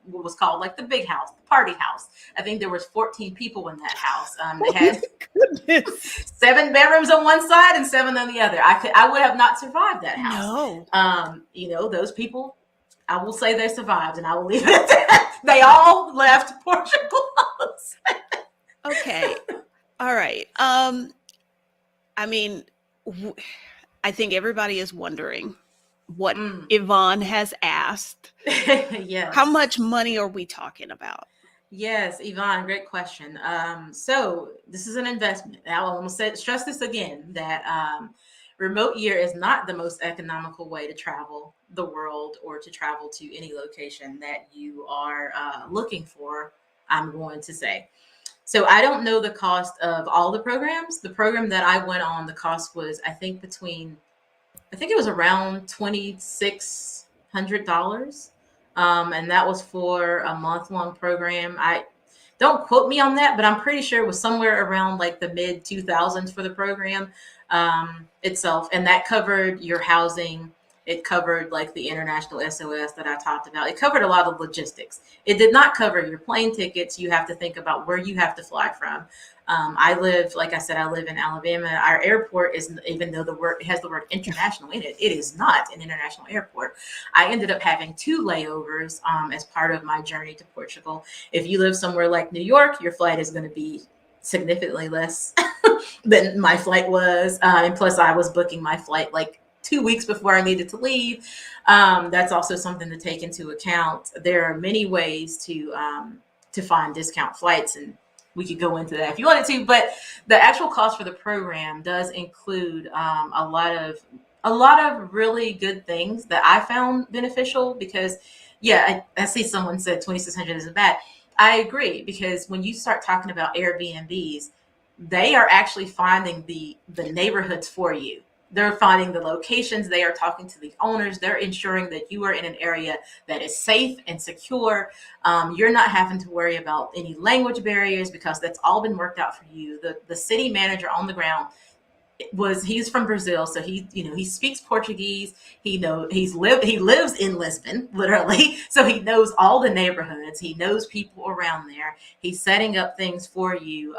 what was called like the big house, the party house. I think there was 14 people in that house. They had Goodness. 7 bedrooms on one side and 7 on the other. I would have not survived that house. No. Those people, I will say they survived, and I will leave it at that. They all left Portugal. Okay. All right. I mean, I think everybody is wondering what Yvonne has asked. Yes. How much money are we talking about? Yes, Yvonne, great question. So this is an investment. I will stress this again, that remote year is not the most economical way to travel the world or to travel to any location that you are looking for, I'm going to say. So I don't know the cost of all the programs. The program that I went on, the cost was, I think it was around $2,600. And that was for a month-long program. I don't quote me on that, but I'm pretty sure it was somewhere around like the mid 2000s for the program itself. And that covered your housing. It covered like the international SOS that I talked about. It covered a lot of logistics. It did not cover your plane tickets. You have to think about where you have to fly from. I live, like I said, I live in Alabama. Our airport is, even though the word it has the word international in it, it is not an international airport. I ended up having two layovers as part of my journey to Portugal. If you live somewhere like New York, your flight is going to be significantly less than my flight was. And plus, I was booking my flight like 2 weeks before I needed to leave. That's also something to take into account. There are many ways to find discount flights, and we could go into that if you wanted to. But the actual cost for the program does include a lot of really good things that I found beneficial because, yeah, I see someone said 2,600 isn't bad. I agree because when you start talking about Airbnbs, they are actually finding the neighborhoods for you. They're finding the locations. They are talking to the owners. They're ensuring that you are in an area that is safe and secure. You're not having to worry about any language barriers because that's all been worked out for you. The city manager on the ground he's from Brazil, so he speaks Portuguese. He lives in Lisbon, literally, so he knows all the neighborhoods. He knows people around there. He's setting up things for you,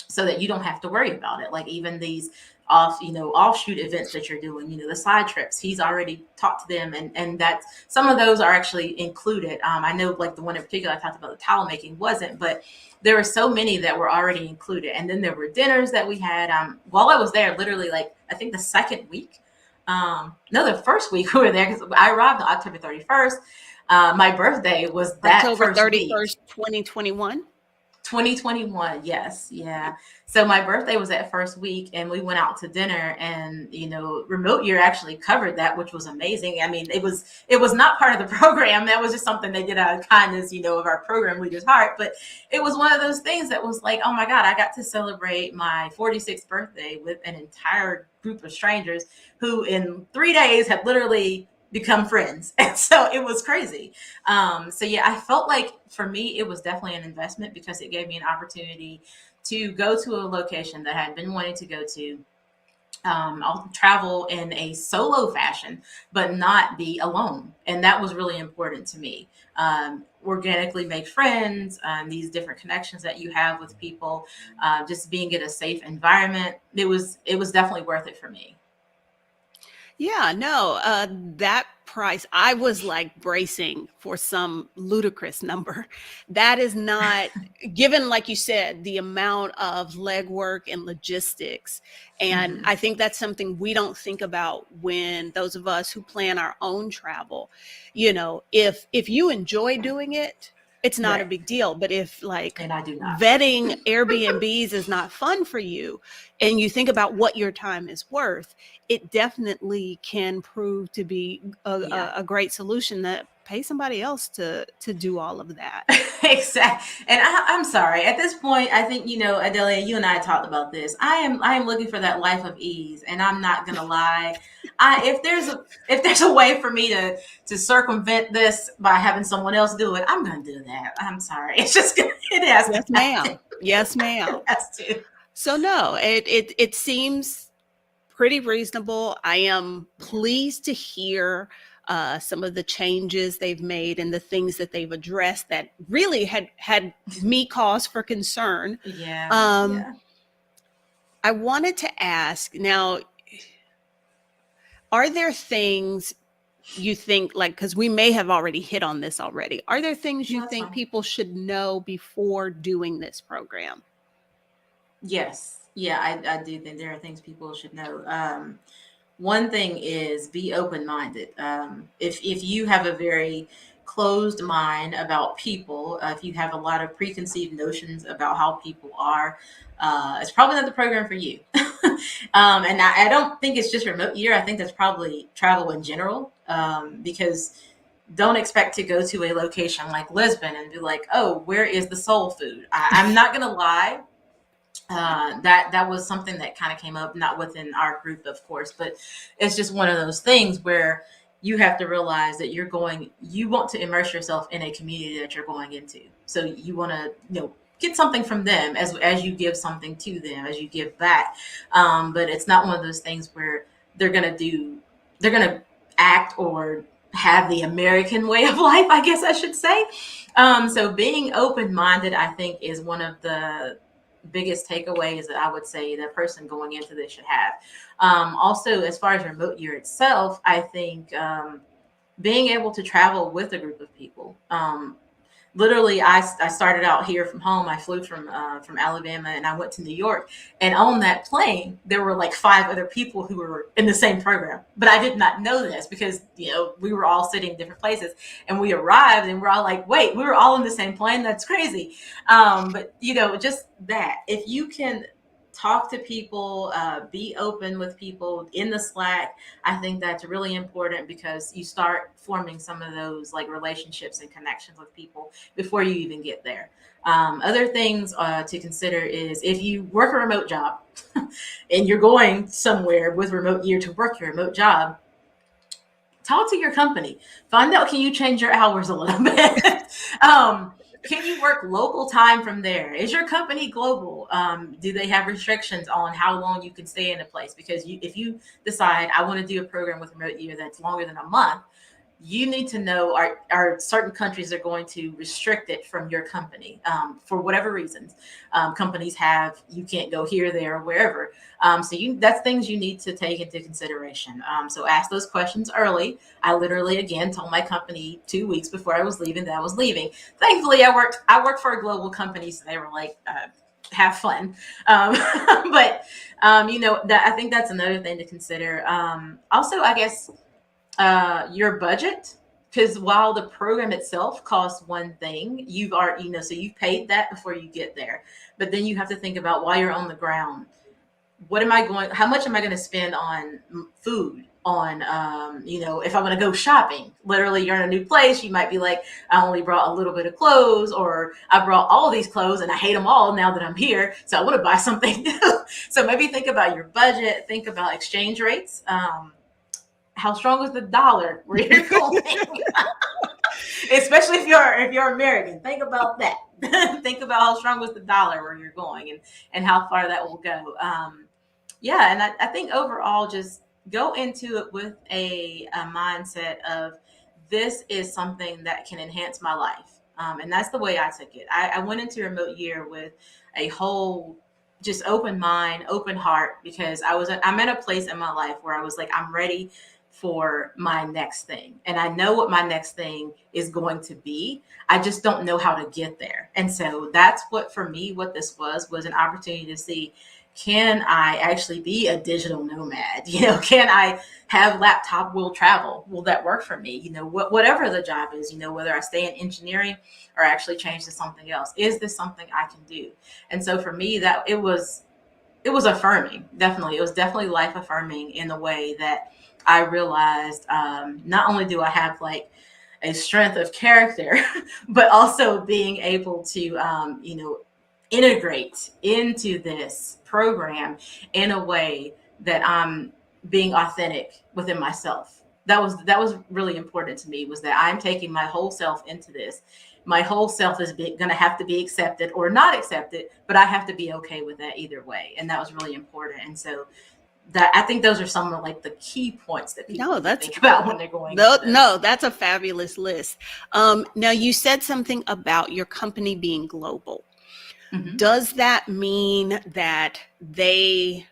so that you don't have to worry about it. Like even these offshoot events that you're doing, the side trips, he's already talked to them, and that some of those are actually included. I know like the one in particular I talked about, the towel making wasn't, but there were so many that were already included. And then there were dinners that we had while I was there, literally like I think the second week. No, the first week we were there because I arrived on October 31st. My birthday was that October first week. 31st, 2021. 2021, yes, yeah. So my birthday was that first week, and we went out to dinner, and remote year actually covered that, which was amazing. I mean, it was not part of the program. That was just something they did out of kindness, of our program leader's heart. But it was one of those things that was like, oh my God, I got to celebrate my 46th birthday with an entire group of strangers who in 3 days had literally become friends. And so it was crazy. So yeah, I felt like for me, it was definitely an investment because it gave me an opportunity to go to a location that I had been wanting to go to. I'll travel in a solo fashion, but not be alone. And that was really important to me. Organically make friends, these different connections that you have with people, just being in a safe environment. It was definitely worth it for me. Yeah, no, that price, I was like bracing for some ludicrous number. That is not, given, like you said, the amount of legwork and logistics. And Hmm. I think that's something we don't think about when those of us who plan our own travel. If you enjoy doing it, it's not a Right. big deal. But if like And I do not. vetting Airbnbs is not fun for you, and you think about what your time is worth, it definitely can prove to be Yeah. a great solution that pay somebody else to do all of that. Exactly. And I'm sorry. At this point, I think Adelia, you and I talked about this. I am looking for that life of ease, and I'm not gonna lie. If there's a way for me to circumvent this by having someone else do it, I'm gonna do that. I'm sorry. It's just it has to Yes, happen. ma'am. Yes, ma'am. It has to. So no, it seems pretty reasonable. I am Yeah. pleased to hear some of the changes they've made and the things that they've addressed that really had me cause for concern. Yeah. Um, Yeah. I wanted to ask now, are there things you think, like, because we may have already hit on this already, are there things No, you that's think fine. people should know before doing this program? Yes. Yeah, I do think there are things people should know. One thing is be open minded. If you have a very closed mind about people, if you have a lot of preconceived notions about how people are, it's probably not the program for you. And I don't think it's just remote year. I think that's probably travel in general, because don't expect to go to a location like Lisbon and be like, oh, where is the soul food? I'm not gonna lie, that was something that kind of came up, not within our group, of course, but it's just one of those things where you have to realize that you want to immerse yourself in a community that you're going into. So you want to, get something from them as you give something to them, as you give back. But it's not one of those things where they're gonna act or have the American way of life, I guess I should say. So being open minded, I think, is one of the biggest takeaways that I would say the person going into this should have. Also, as far as remote year itself, I think being able to travel with a group of people. Literally, I started out here from home. I flew from Alabama and I went to New York. And on that plane, there were like 5 other people who were in the same program. But I did not know this because, we were all sitting in different places. And we arrived and we're all like, wait, we were all in the same plane? That's crazy. But, just that. If you can talk to people, be open with people in the Slack, I think that's really important because you start forming some of those like relationships and connections with people before you even get there. Other things to consider is if you work a remote job and you're going somewhere with remote year to work your remote job, talk to your company. Find out, can you change your hours a little bit? Can you work local time from there? Is your company global? Do they have restrictions on how long you can stay in a place? Because if you decide I want to do a program with remote year that's longer than a month, you need to know are certain countries are going to restrict it from your company for whatever reasons. Companies have, you can't go here, there, or wherever. So that's things you need to take into consideration. So ask those questions early. I literally, again, told my company 2 weeks before I was leaving that I was leaving. Thankfully, I worked for a global company, so they were like, have fun. But I think that's another thing to consider. Also, I guess your budget, because while the program itself costs one thing, so you've paid that before you get there, but then you have to think about while you're on the ground, how much am I going to spend on food, on if I want to go shopping. Literally, you're in a new place, you might be like, I only brought a little bit of clothes, or I brought all of these clothes and I hate them all now that I'm here, so I want to buy something new. So maybe think about your budget, think about exchange rates. How strong is the dollar where you're going? Especially if you're American, think about that. Think about how strong was the dollar where you're going, and how far that will go. Yeah, and I think overall, just go into it with a mindset of, this is something that can enhance my life, and that's the way I took it. I went into remote year with a whole just open mind, open heart, because I'm at a place in my life where I was like, I'm ready for my next thing. And I know what my next thing is going to be. I just don't know how to get there. And so that's for me, what this was an opportunity to see, can I actually be a digital nomad? Can I have laptop will travel? Will that work for me? Whatever the job is, whether I stay in engineering or actually change to something else, is this something I can do? And so for me, that it was affirming. Definitely. It was definitely life affirming in the way that I realized, not only do I have like a strength of character, but also being able to, integrate into this program in a way that I'm being authentic within myself. That was really important to me, was that I'm taking my whole self into this. My whole self is going to have to be accepted or not accepted, but I have to be okay with that either way. And that was really important. And so that, I think those are some of like the key points that people No, need to that's think about when they're going no, into no, this. that's a fabulous list. Now you said something about your company being global. Mm-hmm. Does that mean that they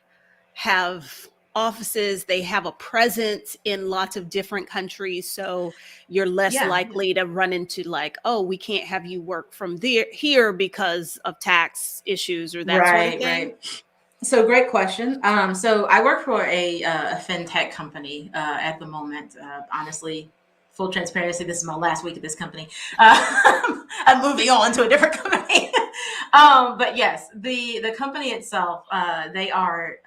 have offices, they have a presence in lots of different countries, so you're less Yeah. likely to run into like, oh, we can't have you work from here because of tax issues or that sort of Right, thing? right. So great question. So I work for a fintech company at the moment. Honestly, full transparency, this is my last week at this company. I'm moving on to a different company. But yes, the company itself, they are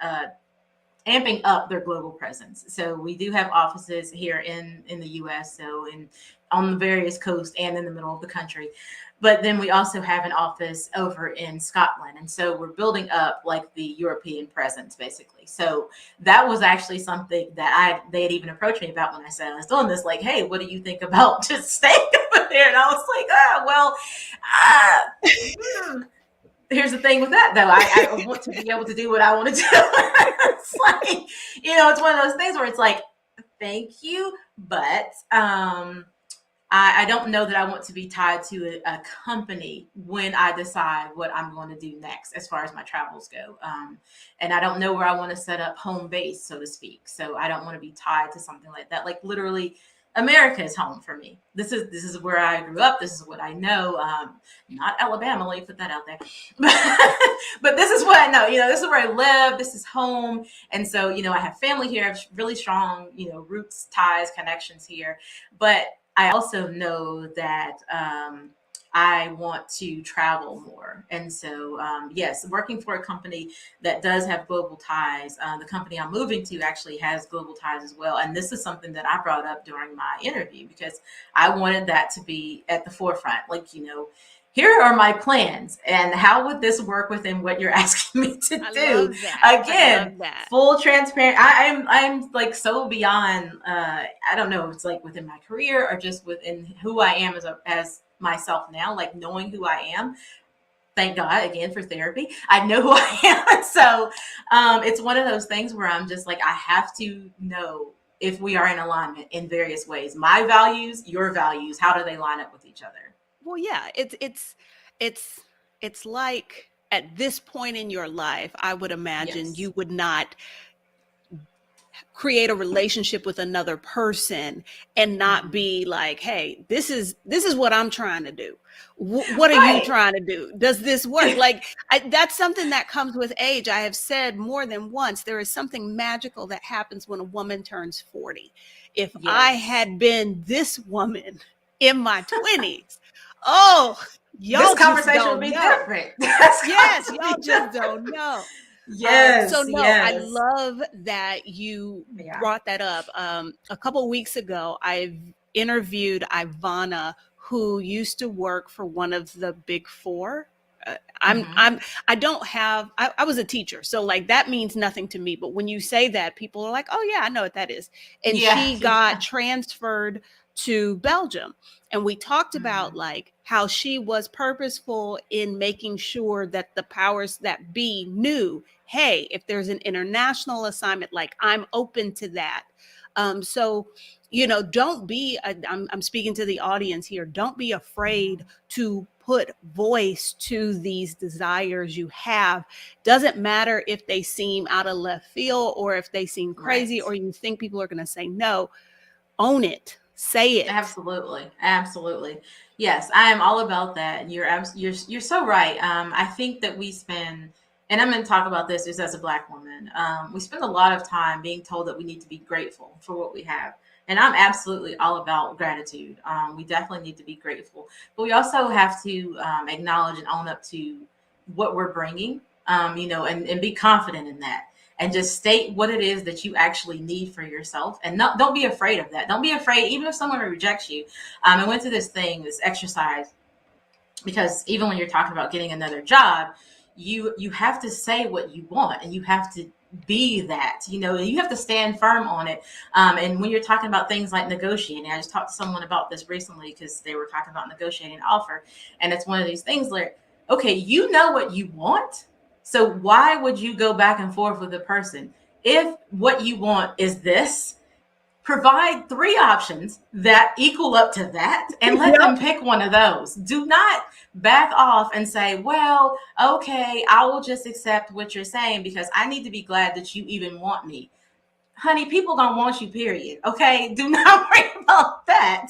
amping up their global presence. So we do have offices here in the U.S. So on the various coasts and in the middle of the country. But then we also have an office over in Scotland. And so we're building up like the European presence, basically. So that was actually something that they had even approached me about when I said I was doing this. Like, hey, what do you think about just staying over there? And I was like, here's the thing with that, though. I want to be able to do what I want to do. It's like, it's one of those things where it's like, Thank you. But I don't know that I want to be tied to a company when I decide what I'm going to do next as far as my travels go. And I don't know where I want to set up home base, so to speak. So I don't want to be tied to something like that. Like literally, America is home for me. This is where I grew up. This is what I know. Not Alabama. Let me put that out there. But this is what I know. This is where I live. This is home. And so, I have family here. I have really strong, roots, ties, connections here. But I also know that I want to travel more. And so, yes, working for a company that does have global ties, the company I'm moving to actually has global ties as well. And this is something that I brought up during my interview because I wanted that to be at the forefront. Like, here are my plans and how would this work within what you're asking me to I do. love that. I Again, love that. full transparent. I'm like so beyond, I don't know if it's like within my career or just within who I am as myself now, like knowing who I am. Thank God again for therapy. I know who I am. So it's one of those things where I'm just like, I have to know if we are in alignment in various ways. My values, your values, how do they line up with each other? Well, yeah, it's it's like at this point in your life, I would imagine Yes. you would not create a relationship with another person and not Mm-hmm. be like, hey, this is what I'm trying to do. What are you Right. trying to do? Does this work? Like, that's something that comes with age. I have said more than once, there is something magical that happens when a woman turns 40. If I Yes. had been this woman in my 20s, oh, This y'all just conversation would don't be know. different. That's going Yes, to y'all be just different. don't know. So Yes. no, I Yes. love that you Yeah. brought that up. A couple of weeks ago, I interviewed Ivana, who used to work for one of the big four. Uh, I'm Mm-hmm. I'm I don't have I was a teacher, so like that means nothing to me. But when you say that, people are like, "Oh yeah, I know what that is." And Yeah. she got Yeah. transferred to Belgium, and we talked about Mm-hmm. like how she was purposeful in making sure that the powers that be knew, hey, if there's an international assignment, like I'm open to that. So, don't be, I'm speaking to the audience here, don't be afraid Mm-hmm. to put voice to these desires you have. Doesn't matter if they seem out of left field or if they seem crazy Right. or you think people are going to say no. Own it, say it. Absolutely. Absolutely. Yes, I am all about that. You're so right. I think that we spend, and I'm going to talk about this just as a Black woman. We spend a lot of time being told that we need to be grateful for what we have. And I'm absolutely all about gratitude. We definitely need to be grateful, but we also have to acknowledge and own up to what we're bringing, and be confident in that and just state what it is that you actually need for yourself and don't be afraid of that. Don't be afraid even if someone rejects you. I went to this exercise because even when you're talking about getting another job, you have to say what you want and you have to be that, and you have to stand firm on it. And when you're talking about things like negotiating, I just talked to someone about this recently because they were talking about negotiating an offer, and it's one of these things where, okay, you know what you want, so why would you go back and forth with the person if what you want is this? Provide three options that equal up to that and let them Yep. pick one of those. Do not back off and say, well, okay, I will just accept what you're saying because I need to be glad that you even want me. Honey, people gonna want you, period. Okay, do not worry about that.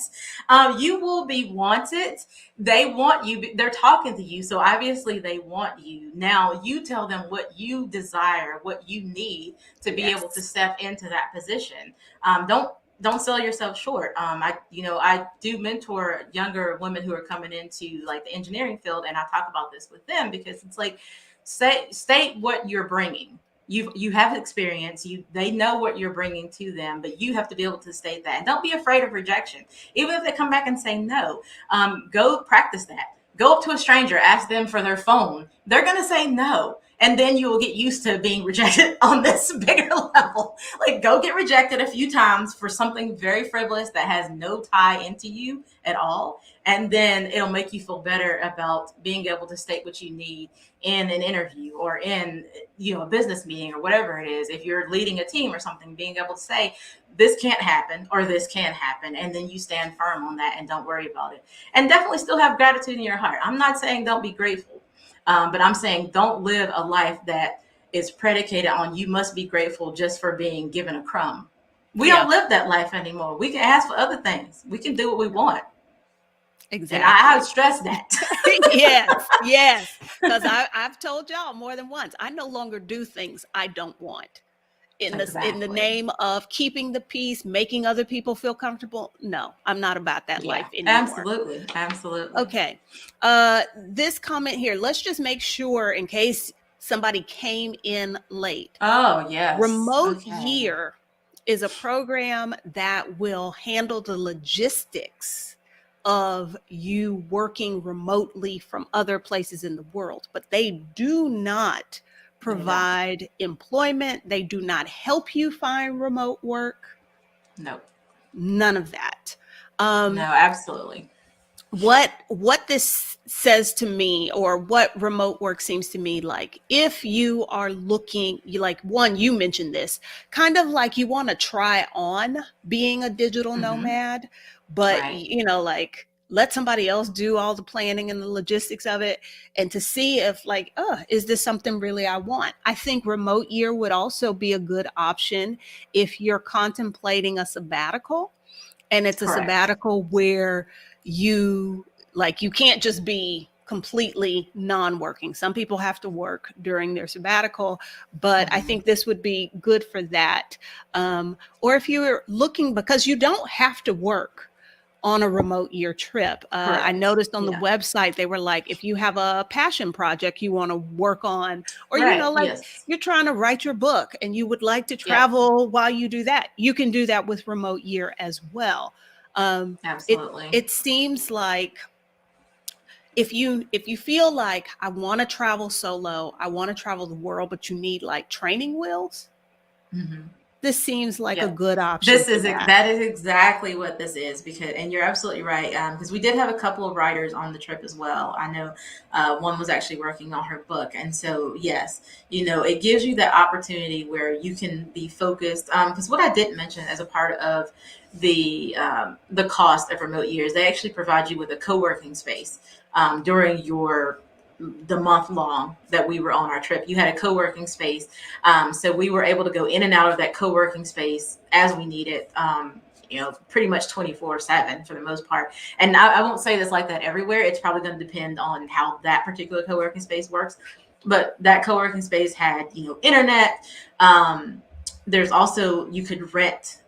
You will be wanted. They want you. They're talking to you, so obviously they want you. Now you tell them what you desire, what you need to be able to Yes. step into that position. Don't sell yourself short. I do mentor younger women who are coming into like the engineering field, and I talk about this with them because it's like, state what you're bringing. You have experience. They know what you're bringing to them, but you have to be able to state that. And don't be afraid of rejection, even if they come back and say no. Go practice that. Go up to a stranger, ask them for their phone. They're gonna say no, and then you will get used to being rejected on this bigger level. Like, go get rejected a few times for something very frivolous that has no tie into you at all, and then it'll make you feel better about being able to state what you need in an interview or in, a business meeting or whatever it is. If you're leading a team or something, being able to say this can't happen or this can happen, and then you stand firm on that and don't worry about it, and definitely still have gratitude in your heart. I'm not saying don't be grateful, but I'm saying don't live a life that is predicated on you must be grateful just for being given a crumb. We Yeah, don't live that life anymore. We can ask for other things. We can do what we want. And I exactly. would stress that. Yes, yes. Because I've told y'all more than once, I no longer do things I don't want in the Exactly. name of keeping the peace, making other people feel comfortable. No, I'm not about that Yeah, life anymore. absolutely. Absolutely. Okay. This comment here, let's just make sure in case somebody came in late. Oh, yes. Remote Okay. Year is a program that will handle the logistics of you working remotely from other places in the world, but they do not They don't. provide employment. They do not help you find remote work. Nope. None of that. No, Um, absolutely. what this says to me, or what remote work seems to me like, if you are looking, you like, one, you mentioned this, kind of like you want to try on being a digital Mm-hmm. nomad, but Right. like, let somebody else do all the planning and the logistics of it, and to see if, like, is this something really I want. I think Remote Year would also be a good option if you're contemplating a sabbatical, and it's a Correct. sabbatical where you, like, you can't just be completely non-working. Some people have to work during their sabbatical, but I Mm-hmm. think this would be good for that. Or if you're looking, because you don't have to work on a Remote Year trip. I Correct. noticed on the Yeah. website they were like, if you have a passion project you want to work on, or Right. like, Yes. you're trying to write your book and you would like to Yep. travel while you do that, you can do that with Remote Year as well. Um, it Absolutely. it seems like, if you feel like, I want to travel solo, I want to travel the world, but you need like training wheels, Mm-hmm. this seems like a Yep. good option for that. That is exactly what this is, because, and you're absolutely right, because we did have a couple of writers on the trip as well. I know one was actually working on her book, and so yes, it gives you that opportunity where you can be focused. Because what I didn't mention as a part of the cost of remote years, they actually provide you with a co-working space during the month long that we were on our trip. You had a co-working space, so we were able to go in and out of that co-working space as we needed, pretty much 24/7 for the most part. And I won't say this like that everywhere. It's probably going to depend on how that particular co-working space works. But that co-working space had, internet. There's also, you could rent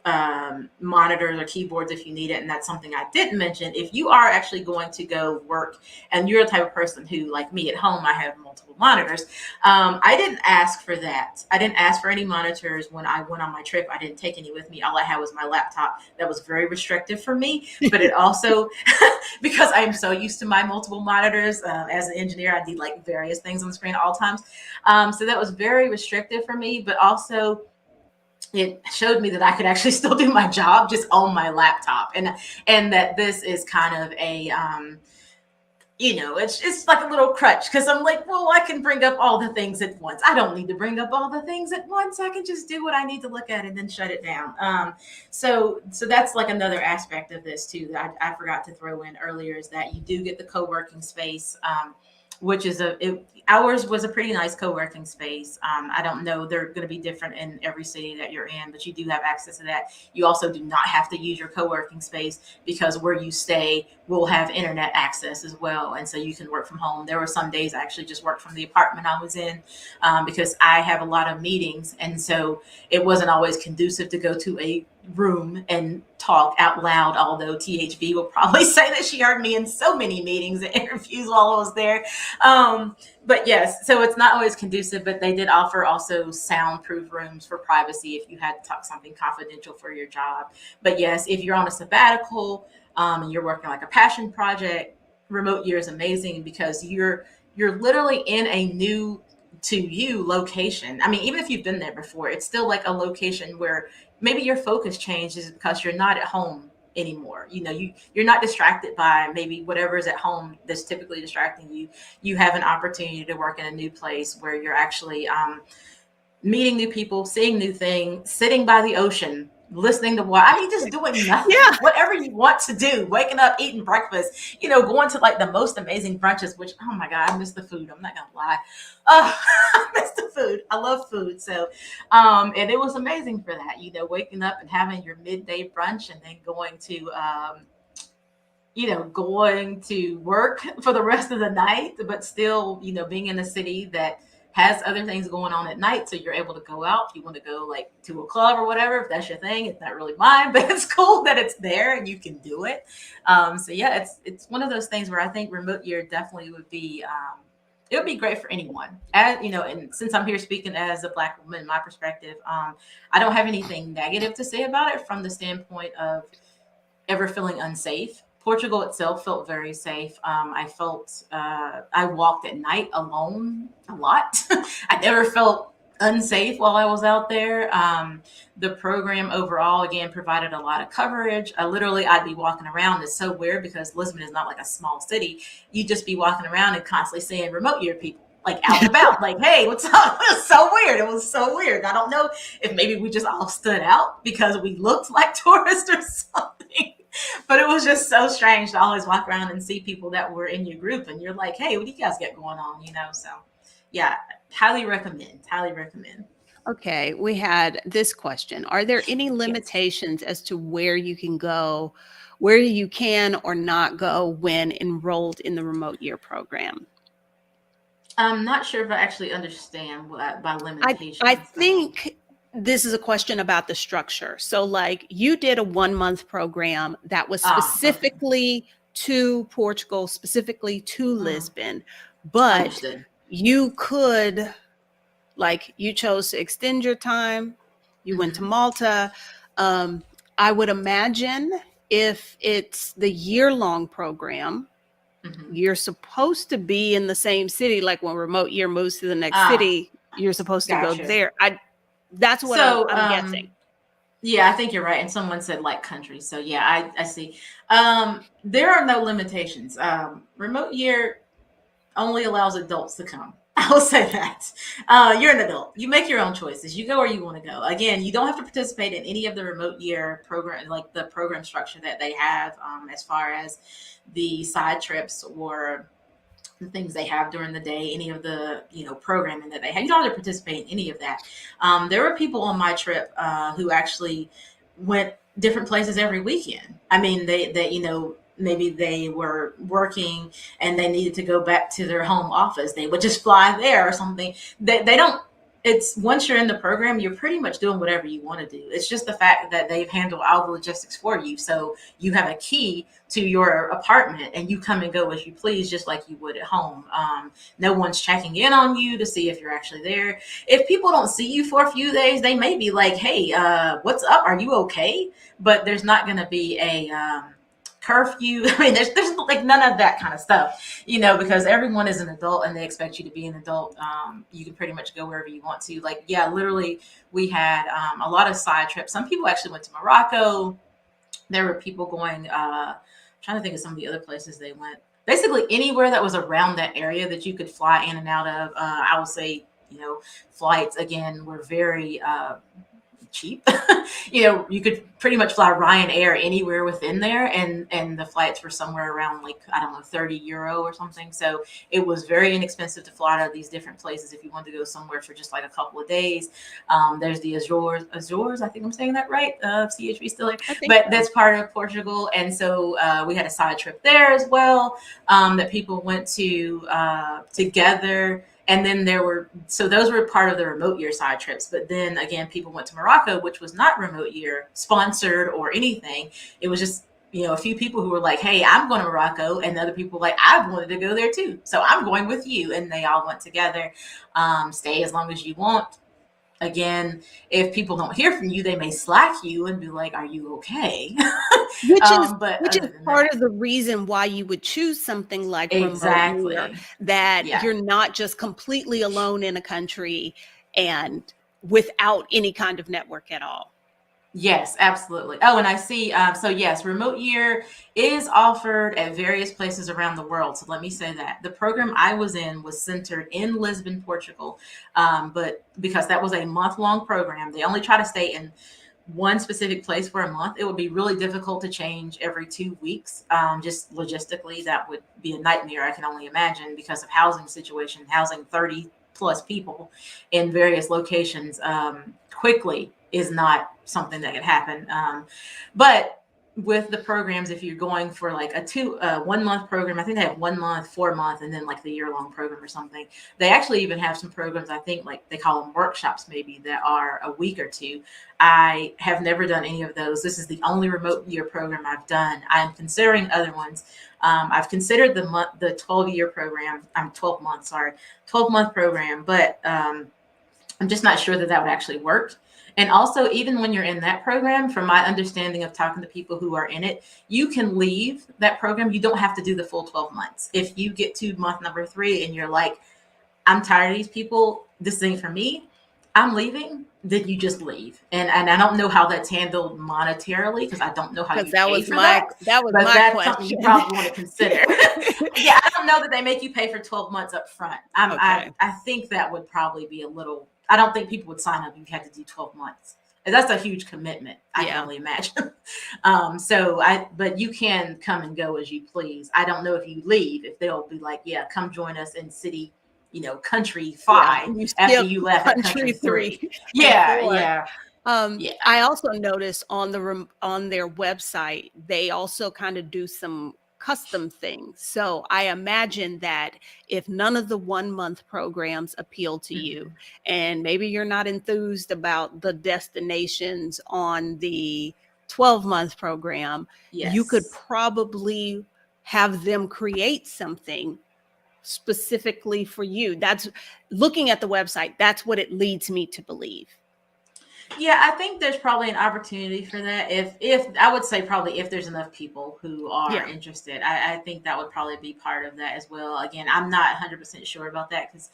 monitors or keyboards if you need it. And that's something I didn't mention. If you are actually going to go work and you're the type of person who, like me at home, I have multiple monitors. I didn't ask for that. I didn't ask for any monitors when I went on my trip. I didn't take any with me. All I had was my laptop. That was very restrictive for me, but it also, because I am so used to my multiple monitors, as an engineer, I need like various things on the screen at all times. So that was very restrictive for me, but also it showed me that I could actually still do my job just on my laptop, and that this is kind of a it's like a little crutch, because I'm like, well, I can bring up all the things at once. I don't need to bring up all the things at once. I can just do what I need to look at and then shut it down. So that's like another aspect of this too that I forgot to throw in earlier, is that you do get the co-working space, which is ours was a pretty nice co-working space. I don't know, they're going to be different in every city that you're in, but you do have access to that. You also do not have to use your co-working space, because where you stay will have internet access as well, and so you can work from home. There were some days I actually just worked from the apartment I was in, because I have a lot of meetings, and so it wasn't always conducive to go to a room and talk out loud, although THB will probably say that she heard me in so many meetings and interviews while I was there. But yes, so it's not always conducive, but they did offer also soundproof rooms for privacy if you had to talk something confidential for your job. But yes, if you're on a sabbatical, and you're working like a passion project, remote year is amazing, because you're literally in a new to you location. I mean, even if you've been there before, it's still like a location where maybe your focus changes because you're not at home anymore. You're not distracted by maybe whatever is at home that's typically distracting you. You have an opportunity to work in a new place where you're actually meeting new people, seeing new things, sitting by the ocean, listening to what I mean, just doing nothing, Yeah. whatever you want to do, waking up, eating breakfast, going to like the most amazing brunches, which, oh my God, I miss the food. I'm not going to lie. Oh, I miss the food. I love food. So, and it was amazing for that, waking up and having your midday brunch and then going to work for the rest of the night, but still, being in a city that has other things going on at night. So you're able to go out if you want to go like to a club or whatever, if that's your thing. It's not really mine, but it's cool that it's there and you can do it. So yeah, it's one of those things where I think remote year definitely would be, it would be great for anyone. And since I'm here speaking as a Black woman, my perspective, I don't have anything negative to say about it from the standpoint of ever feeling unsafe. Portugal itself felt very safe. I walked at night alone a lot. I never felt unsafe while I was out there. The program overall, again, provided a lot of coverage. I'd be walking around. It's so weird because Lisbon is not like a small city. You'd just be walking around and constantly seeing remote year people like out and about, like, hey, what's up? It was so weird. It was so weird. I don't know if maybe we just all stood out because we looked like tourists or something. But it was just so strange to always walk around and see people that were in your group and you're like, hey, what do you guys got going on? So yeah, highly recommend. Okay, we had this question. Are there any Yes. limitations as to where you can go, where you can or not go when enrolled in the remote year program? I'm not sure if I actually understand what by I limitations. think this is a question about the structure. So, like, you did a 1 month program that was Okay. specifically to Portugal, specifically to Mm, Lisbon, but understood. you could, like, you chose to extend your time. You went to Hmm. Malta. I would imagine if it's the year-long program, Hmm. you're supposed to be in the same city. Like when remote year moves to the next Ah, city, you're supposed to go gotcha. there. That's what So, I'm guessing. yeah, I think you're right. And someone said like country. So yeah, I see. There are no limitations. Remote year only allows adults to come. I will say that. You're an adult. You make your own choices. You go where you want to go. Again, you don't have to participate in any of the remote year program, like the program structure that they have, as far as the side trips or the things they have during the day, any of the programming that they have. You don't have to participate in any of that. There were people on my trip who actually went different places every weekend. I mean, they maybe they were working and they needed to go back to their home office. They would just fly there or something. They don't. It's once you're in the program, you're pretty much doing whatever you want to do. It's just the fact that they've handled all the logistics for you. So you have a key to your apartment and you come and go as you please, just like you would at home. No one's checking in on you to see if you're actually there. If people don't see you for a few days, they may be like, hey, what's up? Are you okay? But there's not going to be a curfew. I mean, there's like none of that kind of stuff, because everyone is an adult and they expect you to be an adult. You can pretty much go wherever you want to. Like, yeah, literally, we had a lot of side trips. Some people actually went to Morocco. There were people going, trying to think of some of the other places they went. Basically, anywhere that was around that area that you could fly in and out of. I would say, flights again were very cheap. You could pretty much fly Ryanair anywhere within there, and the flights were somewhere around like I don't know €30 or something. So it was very inexpensive to fly to these different places if you wanted to go somewhere for just like a couple of days. There's the Azores. I think I'm saying that right. CHV still there, I think but so. that's part of Portugal, and so we had a side trip there as well that people went to together. And then those were part of the remote year side trips. But then again, people went to Morocco, which was not remote year sponsored or anything. It was just, a few people who were like, hey, I'm going to Morocco. And the other people like, I wanted to go there too. So I'm going with you. And they all went together. Stay as long as you want. again, if people don't hear from you, they may Slack you and be like, "Are you okay?" Which is But which is other than part that, of the reason why you would choose something like remote year, exactly. that Yeah. you're not just completely alone in a country and without any kind of network at all. Yes, absolutely. Oh, and I see. So yes, remote year is offered at various places around the world. So let me say that the program I was in was centered in Lisbon, Portugal, but because that was a month-long program, they only try to stay in one specific place for a month. It would be really difficult to change every 2 weeks. Just logistically, that would be a nightmare. I can only imagine because of housing situation, housing 30 plus people in various locations quickly is not something that could happen. But with the programs, if you're going for like a 1 month program, I think they have 1 month, 4 month, and then like the year long program or something. They actually even have some programs, I think, like they call them workshops, maybe, that are a week or two. I have never done any of those. This is the only remote year program I've done. I am considering other ones. I've considered the 12-year program. I'm 12 months, sorry, 12-month program, but I'm just not sure that that would actually work. And also, even when you're in that program, from my understanding of talking to people who are in it, you can leave that program. You don't have to do the full 12 months. If you get to month number 3 and you're like, I'm tired of these people, this ain't for me, I'm leaving, then you just leave. And I don't know how that's handled monetarily because I don't know how Because you pay for that, that was but my that's something you question. probably want to consider. Yeah, I don't know that they make you pay for 12 months up front. Okay. I think that would probably be a little, I don't think people would sign up if you had to do 12 months. And that's a huge commitment, I can Yeah. only imagine. But you can come and go as you please. I don't know if you leave, if they'll be like, yeah, come join us in city, country Yeah. 5 You after skipped you left at country country 3 3. and Yeah, 4. yeah, yeah. I also noticed on on their website, they also kind of do some custom things. So I imagine that if none of the 1 month programs appeal to you, Hmm. and maybe you're not enthused about the destinations on the 12-month program, you could Yes. probably have them create something specifically for you. That's looking at the website. That's what it leads me to believe. Yeah, I think there's probably an opportunity for that. If I would say probably if there's enough people who are Yeah. interested, I think that would probably be part of that as well. Again, I'm not 100% sure about that because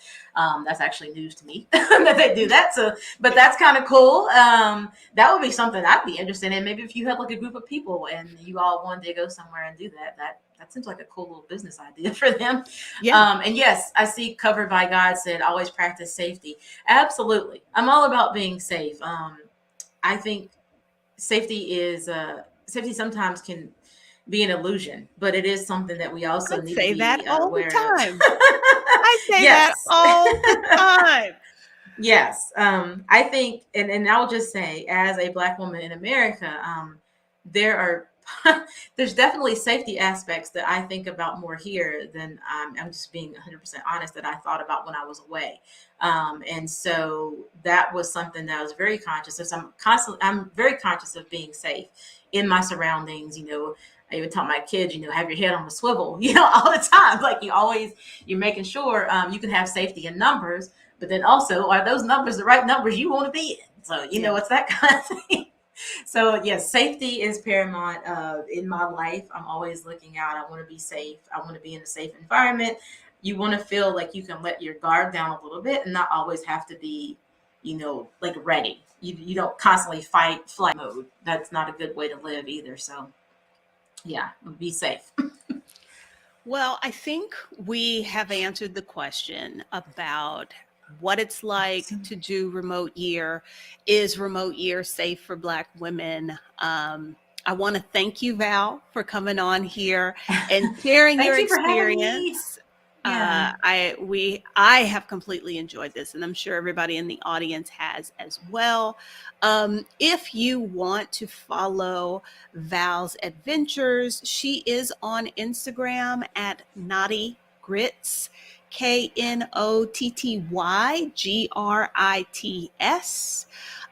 that's actually news to me that they do that. So, but that's kind of cool. That would be something I'd be interested in. Maybe if you had like a group of people and you all wanted to go somewhere and do that, that seems like a cool little business idea for them. Yeah. And yes, I see Covered by God said always practice safety. Absolutely. I'm all about being safe. I think safety sometimes can be an illusion, but it is something that we I also need to say that be all the aware of. time. I say that Yes. all the time. Yes. I think, and I'll just say, as a Black woman in America, there are there's definitely safety aspects that I think about more here than I'm just being 100% honest that I thought about when I was away. And so that was something that I was very conscious of. So I'm very conscious of being safe in my surroundings. I even taught my kids, have your head on a swivel, all the time. Like you're making sure you can have safety in numbers, but then also, are those numbers the right numbers you want to be in? So, Yeah. it's that kind of thing. So, yes, safety is paramount in my life. I'm always looking out. I want to be safe. I want to be in a safe environment. You want to feel like you can let your guard down a little bit and not always have to be, like ready. You don't constantly fight flight mode. That's not a good way to live either. So, yeah, be safe. Well, I think we have answered the question about what it's like to do remote year. Is remote year safe for Black women? I want to thank you, Val, for coming on here and sharing your Thank you for having me. experience. Yeah. I have completely enjoyed this, and I'm sure everybody in the audience has as well. If you want to follow Val's adventures, she is on Instagram at Naughty Grits, KNOTTYGRITS.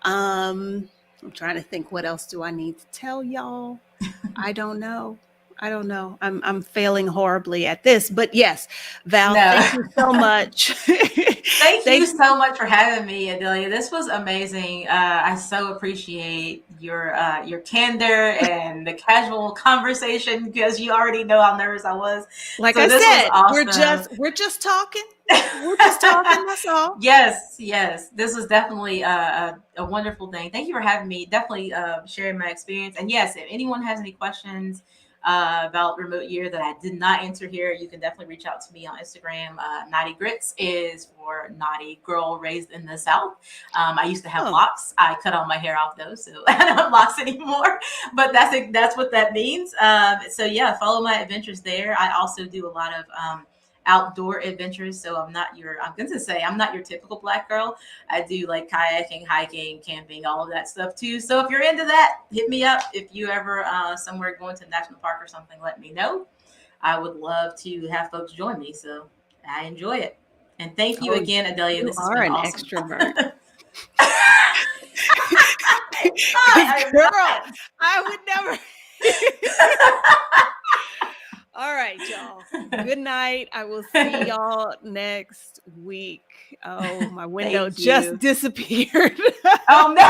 I'm trying to think, what else do I need to tell y'all? I don't know. I don't know. I'm failing horribly at this, but yes, Val, No. thank you so much. Thank you Thank so you. much for having me, Adelia. This was amazing. I so appreciate your candor and the casual conversation because you already know how nervous I was. Like So I this was said, awesome. we're just talking. We're just talking. That's all. Yes, yes. This was definitely a wonderful thing. Thank you for having me. Definitely sharing my experience. And yes, if anyone has any questions about remote year that I did not answer here, you can definitely reach out to me on Instagram. Naughty Grits is for naughty girl raised in the South. I used to have Oh, locks. I cut all my hair off though, so I don't have locks anymore. But that's what that means. So yeah, follow my adventures there. I also do a lot of outdoor adventures. So I'm going to say I'm not your typical black girl. I do like kayaking, hiking, camping, all of that stuff too. So if you're into that, hit me up. If you ever somewhere going to a national park or something, let me know. I would love to have folks join me. So I enjoy it. And thank you oh, again, Adelia. you This has are been an awesome. extrovert. I'm Girl, not. I would never. All right, y'all. Good night. I will see y'all next week. Oh, my window Thank just you. disappeared. Oh no.